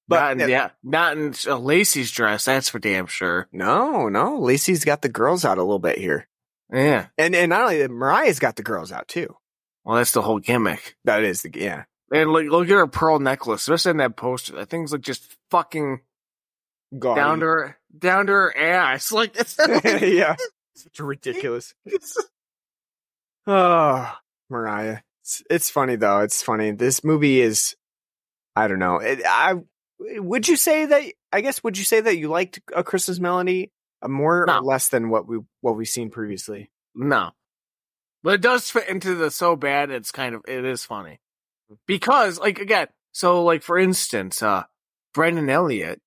Speaker 5: But not in Lacey's dress. That's for damn sure.
Speaker 4: No, Lacey's got the girls out a little bit here.
Speaker 5: Yeah,
Speaker 4: and not only that, Mariah's got the girls out too.
Speaker 5: Well, that's the whole gimmick.
Speaker 4: That is yeah.
Speaker 5: And look at her pearl necklace. Especially in that poster. That thing's like just fucking
Speaker 4: gaudy.
Speaker 5: down to her ass. Like it's
Speaker 4: yeah, it's ridiculous. Oh, Mariah. It's funny though. It's funny. This movie is, I don't know. Would you say that you liked A Christmas Melody more or less than what we've seen previously?
Speaker 5: No. But it does fit into the so bad it is funny. Because, like, again, so, like, for instance, Brendan Elliott,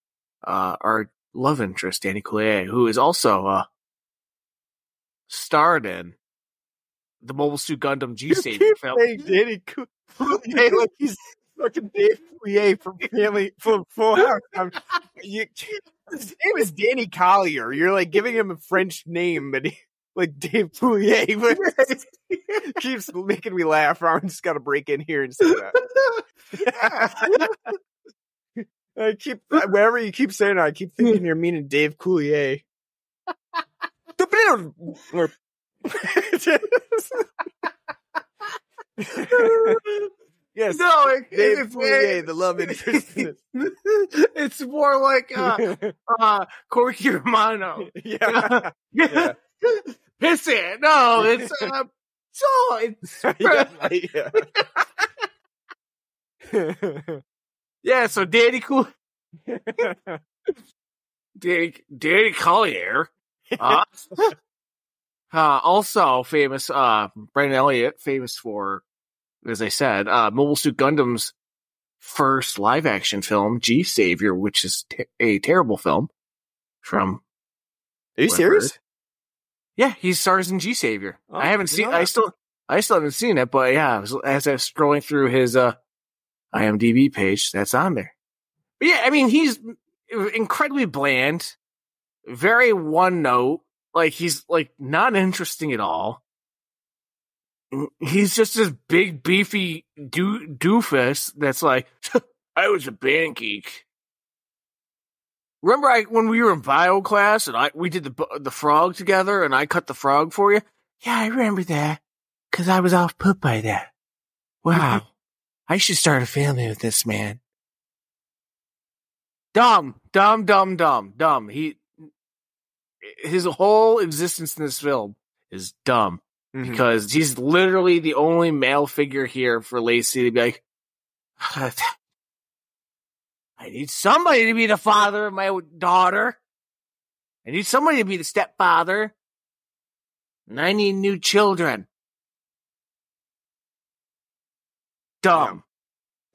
Speaker 5: our love interest, Danny Coulier, who is also starred in the Mobile Suit Gundam G-Savior film.
Speaker 4: Danny Coulier, like he's fucking Dave Coulier from Full House. His name is Danny Collier. You're like giving him a French name, but like Dave Coulier keeps making me laugh. I'm just gotta break in here and say that. Wherever you keep saying it, I keep thinking you're meaning Dave Coulier. Yes,
Speaker 5: no,
Speaker 4: Dave Coulier, the love interest.
Speaker 5: It's more like Corky Romano.
Speaker 4: Yeah.
Speaker 5: Piss it. No, it's yeah. So Danny Collier, also famous. Brendan Elliott, famous for, as I said, Mobile Suit Gundam's first live action film, G-Savior, which is a terrible film. Are
Speaker 4: you serious?
Speaker 5: Yeah, he stars in G-Savior.
Speaker 4: Oh,
Speaker 5: I haven't seen. I still haven't seen it, but yeah, as I was scrolling through his IMDb page, that's on there. But yeah, I mean, he's incredibly bland, very one note. Like he's like not interesting at all. He's just this big beefy doofus that's like, I was a band geek. Remember when we were in bio class and we did the frog together and I cut the frog for you? Yeah, I remember that because I was off put by that. Wow, I should start a family with this man. Dumb. His whole existence in this film is dumb. Mm-hmm. Because he's literally the only male figure here for Lacey to be like, I need somebody to be the father of my daughter. I need somebody to be the stepfather. And I need new children. Dumb.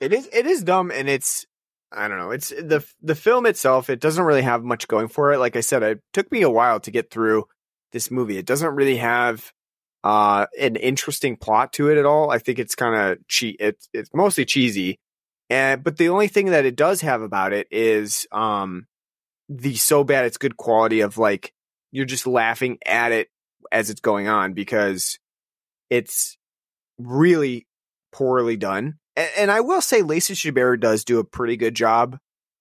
Speaker 4: Yeah. It is dumb, and it's, I don't know, it's the film itself, it doesn't really have much going for it. Like I said, it took me a while to get through this movie. It doesn't really have an interesting plot to it at all. I think it's kind of it's mostly cheesy, but the only thing that it does have about it is the so bad it's good quality of like you're just laughing at it as it's going on because it's really poorly done. And I will say Lacey Chabert does do a pretty good job,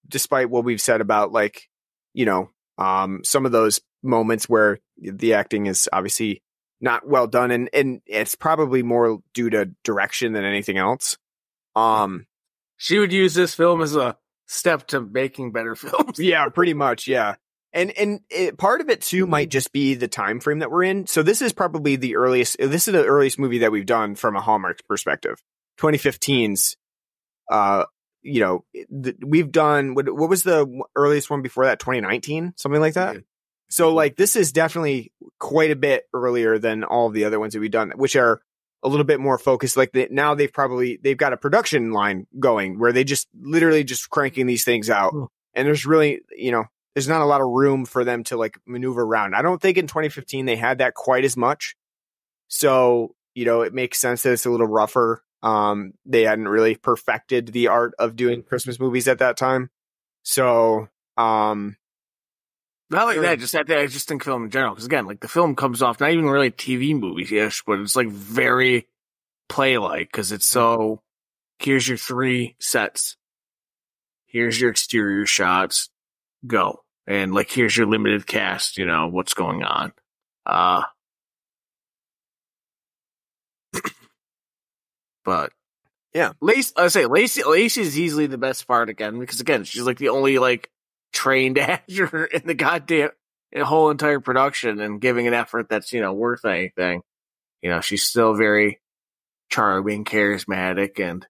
Speaker 4: despite what we've said about like, some of those moments where the acting is obviously not well done, and it's probably more due to direction than anything else.
Speaker 5: She would use this film as a step to making better films.
Speaker 4: Yeah, pretty much. Yeah. part of it too might just be the time frame that we're in. So this is probably the earliest. This is the earliest movie that we've done from a Hallmark perspective. 2015's. We've done what was the earliest one before that? 2019, something like that. Yeah. So like this is definitely quite a bit earlier than all of the other ones that we've done, which are a little bit more focused. Like now they've got a production line going where they just literally just cranking these things out. And there's really, there's not a lot of room for them to like maneuver around. I don't think in 2015 they had that quite as much. So, it makes sense that it's a little rougher. They hadn't really perfected the art of doing Christmas movies at that time. So,
Speaker 5: not like that, just that I just think film in general. Because again, like the film comes off not even really TV movie-ish, but it's like very play-like because it's so. Here's your 3 sets. Here's your exterior shots. Go. And like here's your limited cast. What's going on. But yeah, Lacey is easily the best part again because again she's like the only like trained actor in the goddamn whole entire production and giving an effort that's worth anything. She's still very charming, charismatic, and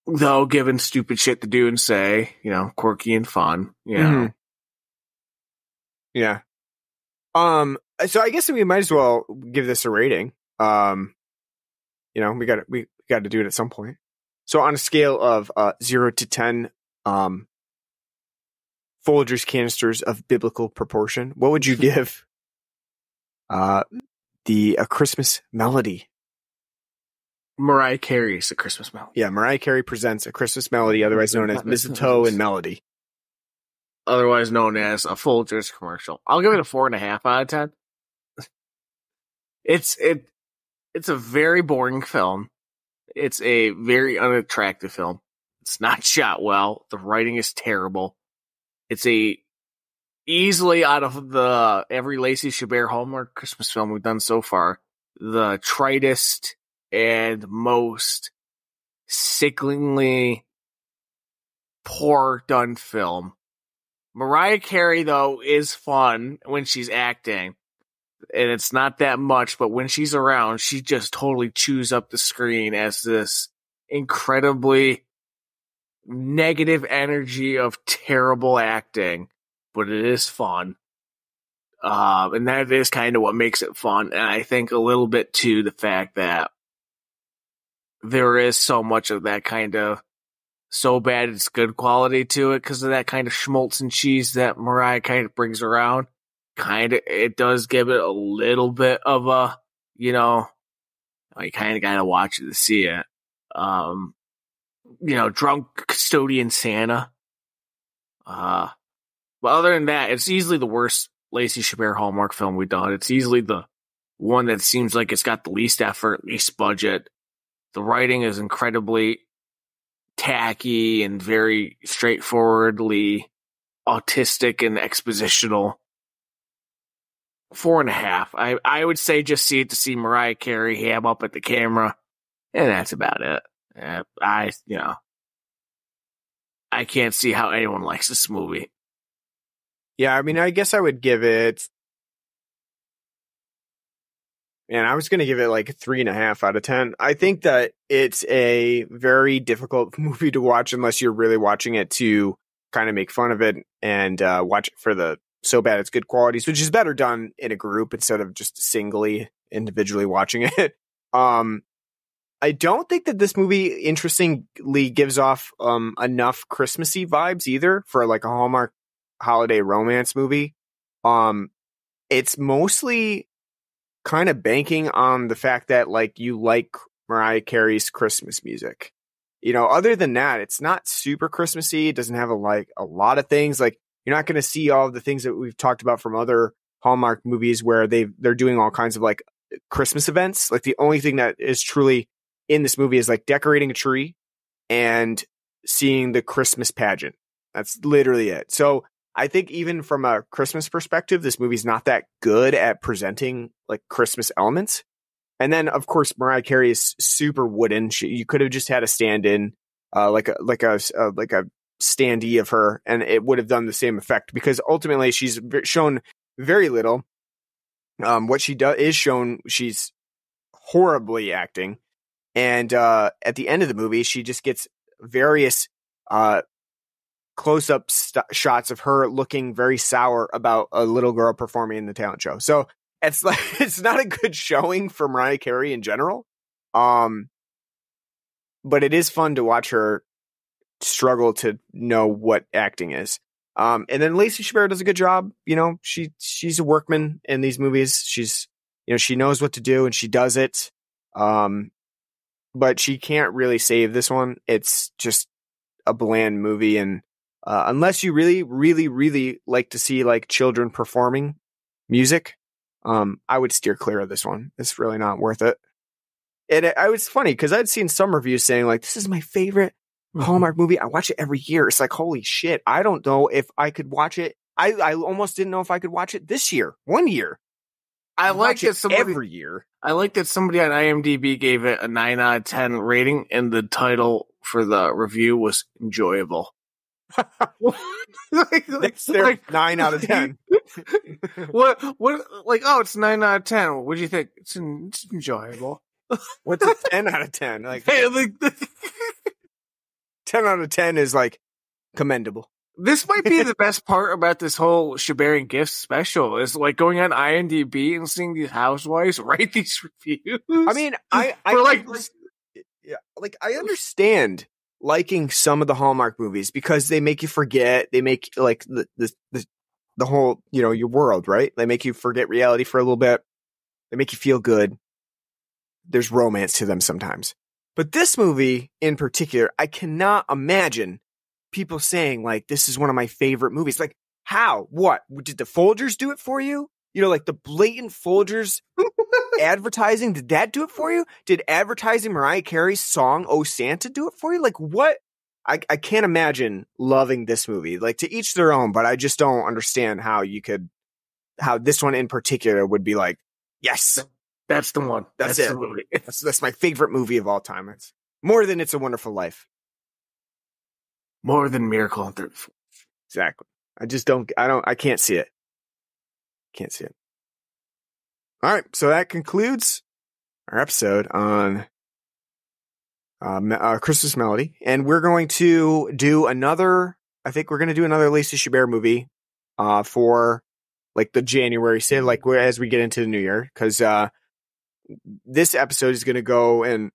Speaker 5: though given stupid shit to do and say, quirky and fun.
Speaker 4: Mm-hmm. Yeah. So I guess we might as well give this a rating. We got to do it at some point. So on a scale of 0 to 10, Folgers canisters of biblical proportion, what would you give the A Christmas Melody?
Speaker 5: Mariah Carey's A Christmas Melody.
Speaker 4: Yeah, Mariah Carey presents A Christmas Melody, otherwise known as Mistletoe and Melody.
Speaker 5: Otherwise known as a Folgers commercial. I'll give it a 4.5 out of 10. It's a very boring film. It's a very unattractive film. It's not shot well. The writing is terrible. It's easily out of every Lacey Chabert Hallmark Christmas film we've done so far, the tritest and most sickeningly poor done film. Mariah Carey, though, is fun when she's acting. And it's not that much, but when she's around, she just totally chews up the screen as this incredibly negative energy of terrible acting. But it is fun. And that is kind of what makes it fun. And I think a little bit, too, the fact that there is so much of that kind of so bad it's good quality to it because of that kind of schmaltz and cheese that Mariah kind of brings around. It does give it a little bit of a, you kind of got to watch it to see it. Drunk custodian Santa. But other than that, it's easily the worst Lacey Chabert Hallmark film we've done. It's easily the one that seems like it's got the least effort, least budget. The writing is incredibly tacky and very straightforwardly autistic and expositional. 4.5. I would say just see it to see Mariah Carey ham up at the camera, and that's about it. I can't see how anyone likes this movie.
Speaker 4: Yeah, I mean, I guess I would give it. Man, I was going to give it like a 3.5 out of 10. I think that it's a very difficult movie to watch unless you're really watching it to kind of make fun of it and watch it for the so bad it's good qualities, which is better done in a group instead of just individually watching it. I don't think that this movie interestingly gives off enough Christmassy vibes either for like a Hallmark holiday romance movie. It's mostly kind of banking on the fact that like you like Mariah Carey's Christmas music. Other than that, it's not super Christmassy. It doesn't have a lot of things. Like you're not going to see all of the things that we've talked about from other Hallmark movies where they're doing all kinds of like Christmas events. Like the only thing that is truly in this movie is like decorating a tree and seeing the Christmas pageant. That's literally it. So I think even from a Christmas perspective, this movie's not that good at presenting like Christmas elements. And then of course, Mariah Carey is super wooden. You could have just had a stand-in, like a standee of her, and it would have done the same effect because ultimately she's shown very little. What she does is shown she's horribly acting, and at the end of the movie, she just gets various close-up shots of her looking very sour about a little girl performing in the talent show. So it's like it's not a good showing for Mariah Carey in general. But it is fun to watch her struggle to know what acting is. And then Lacey Chabert does a good job. You know, she's a workman in these movies. She's, you know, she knows what to do and she does it. But she can't really save this one. It's just a bland movie, and unless you really, really, really like to see like children performing music, I would steer clear of this one. It's really not worth it. And it was funny because I'd seen some reviews saying like, this is my favorite Hallmark movie. I watch it every year. It's like, holy shit. I don't know if I could watch it. I almost didn't know if I could watch it this year, 1 year.
Speaker 5: I like that
Speaker 4: every year.
Speaker 5: I like that somebody on IMDb gave it a 9 out of 10 rating, and the title for the review was enjoyable.
Speaker 4: That's their 9 out of 10.
Speaker 5: What, like, oh, it's 9 out of 10. What do you think? It's enjoyable.
Speaker 4: What's a 10 out of 10? Like, 10 out of 10 is like commendable.
Speaker 5: This might be the best part about this whole Chaberting Gifts special is like going on IMDb and seeing these housewives write these reviews.
Speaker 4: I mean, I understand liking some of the Hallmark movies because they make you forget. They make like the whole, you know, your world, right? They make you forget reality for a little bit. They make you feel good. There's romance to them sometimes. But this movie in particular, I cannot imagine people saying like, this is one of my favorite movies. Like, how? What? Did the Folgers do it for you? You know, like the blatant Folgers advertising, did that do it for you? Did advertising Mariah Carey's song, Oh Santa, do it for you? Like, what? I can't imagine loving this movie. Like, to each their own, but I just don't understand how this one in particular would be like, yes.
Speaker 5: That's the one.
Speaker 4: That's it. That's my favorite movie of all time. It's more than It's a Wonderful Life.
Speaker 5: More than Miracle on 34th.
Speaker 4: Exactly. I can't see it. Can't see it. All right. So that concludes our episode on Christmas Melody. And we're going to do another Lacey Chabert movie for like the January sale, like as we get into the new year. Because this episode is going to go and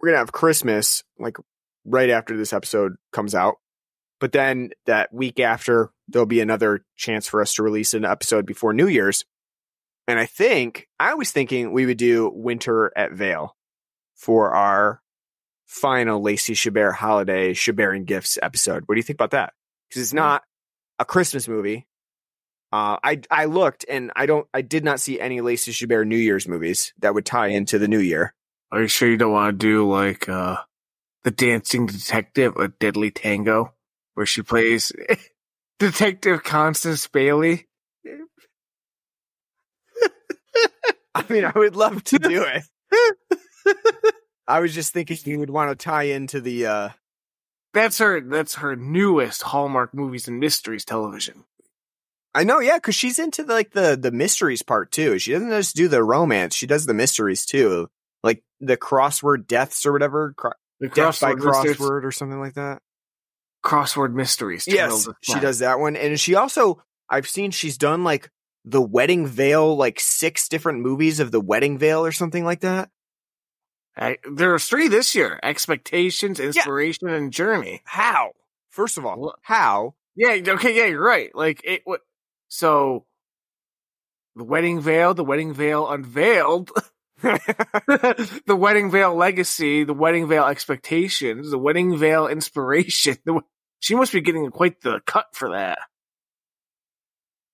Speaker 4: we're going to have Christmas like right after this episode comes out. But then that week after, there'll be another chance for us to release an episode before New Year's. And I was thinking we would do Winter at Vale for our final Lacey Chabert holiday Chaberting Gifts episode. What do you think about that? Because it's not a Christmas movie. I looked and I did not see any Lacey Chabert New Year's movies that would tie into the new year.
Speaker 5: Are you sure you don't want to do like The Dancing Detective, A Deadly Tango, where she plays Detective Constance Bailey?
Speaker 4: I mean, I would love to do it. I was just thinking you would want to tie into the
Speaker 5: That's her newest Hallmark Movies and Mysteries television.
Speaker 4: I know, yeah, because she's into like the mysteries part too. She doesn't just do the romance; she does the mysteries too, like the crossword deaths or whatever, death by crossword or something like that.
Speaker 5: Crossword mysteries.
Speaker 4: Yes, she does that one, and she also I've seen she's done like the Wedding Veil, like 6 different movies of the Wedding Veil or something like that.
Speaker 5: There are 3 this year: Expectations, Inspiration, and Journey.
Speaker 4: How? First of all, how?
Speaker 5: Yeah. Okay. Yeah, you're right. Like it. What? So, the Wedding Veil Unveiled, the Wedding Veil Legacy, the Wedding Veil Expectations, the Wedding Veil Inspiration. She must be getting quite the cut for that.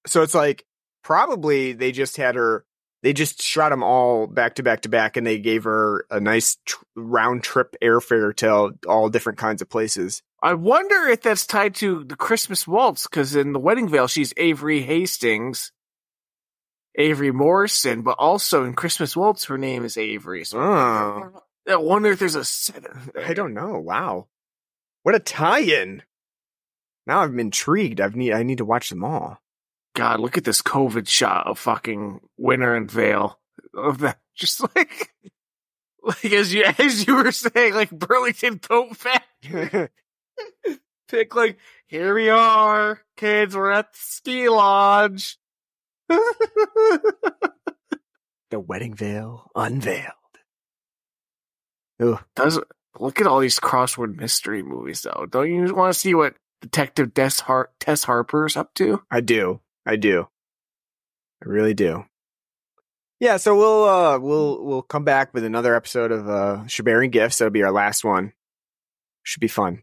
Speaker 4: So it's like, probably they just shot them all back to back to back, and they gave her a nice round trip airfare to all different kinds of places.
Speaker 5: I wonder if that's tied to the Christmas Waltz, because in the Wedding Veil, she's Avery Hastings, Avery Morrison, but also in Christmas Waltz, her name is Avery. So I wonder if there's a set.
Speaker 4: I don't know. Wow. What a tie-in. Now I'm intrigued. I need to watch them all.
Speaker 5: God, look at this COVID shot of fucking Winter and Vale. Of that, just like as you were saying, like Burlington Coat Factory. Pick like, here we are, kids. We're at the ski lodge.
Speaker 4: The wedding veil unveiled. Ooh.
Speaker 5: Look at all these crossword mystery movies, though. Don't you want to see what Detective Tess Harper's up to?
Speaker 4: I do. I really do. Yeah, so we'll come back with another episode of Chaberting Gifts. That'll be our last one. Should be fun.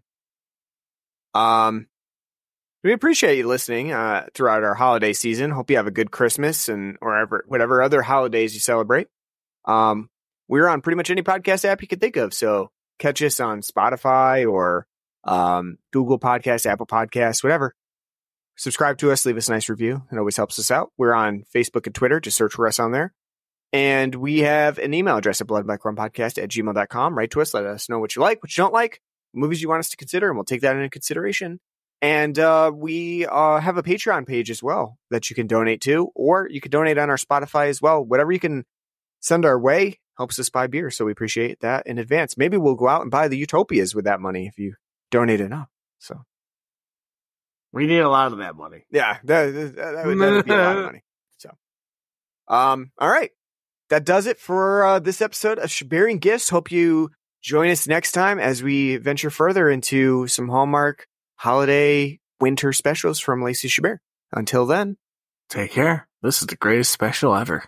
Speaker 4: We appreciate you listening throughout our holiday season. Hope you have a good Christmas and whatever other holidays you celebrate. We're on pretty much any podcast app you can think of. So catch us on Spotify or Google Podcasts, Apple Podcasts, whatever. Subscribe to us. Leave us a nice review. It always helps us out. We're on Facebook and Twitter. Just search for us on there. And we have an email address at bloodandblackrumpodcast@gmail.com. Write to us. Let us know what you like, what you don't like, movies you want us to consider, and we'll take that into consideration. And we have a Patreon page as well that you can donate to, or you can donate on our Spotify as well. Whatever you can send our way helps us buy beer, so we appreciate that in advance. Maybe we'll go out and buy the Utopias with that money if you donate enough. So
Speaker 5: we need a lot of that money.
Speaker 4: Yeah, that would be a lot of money. So, all right. That does it for this episode of Chaberting Gifts. Hope you join us next time as we venture further into some Hallmark holiday winter specials from Lacey Chabert. Until then,
Speaker 5: take care. This is the greatest special ever.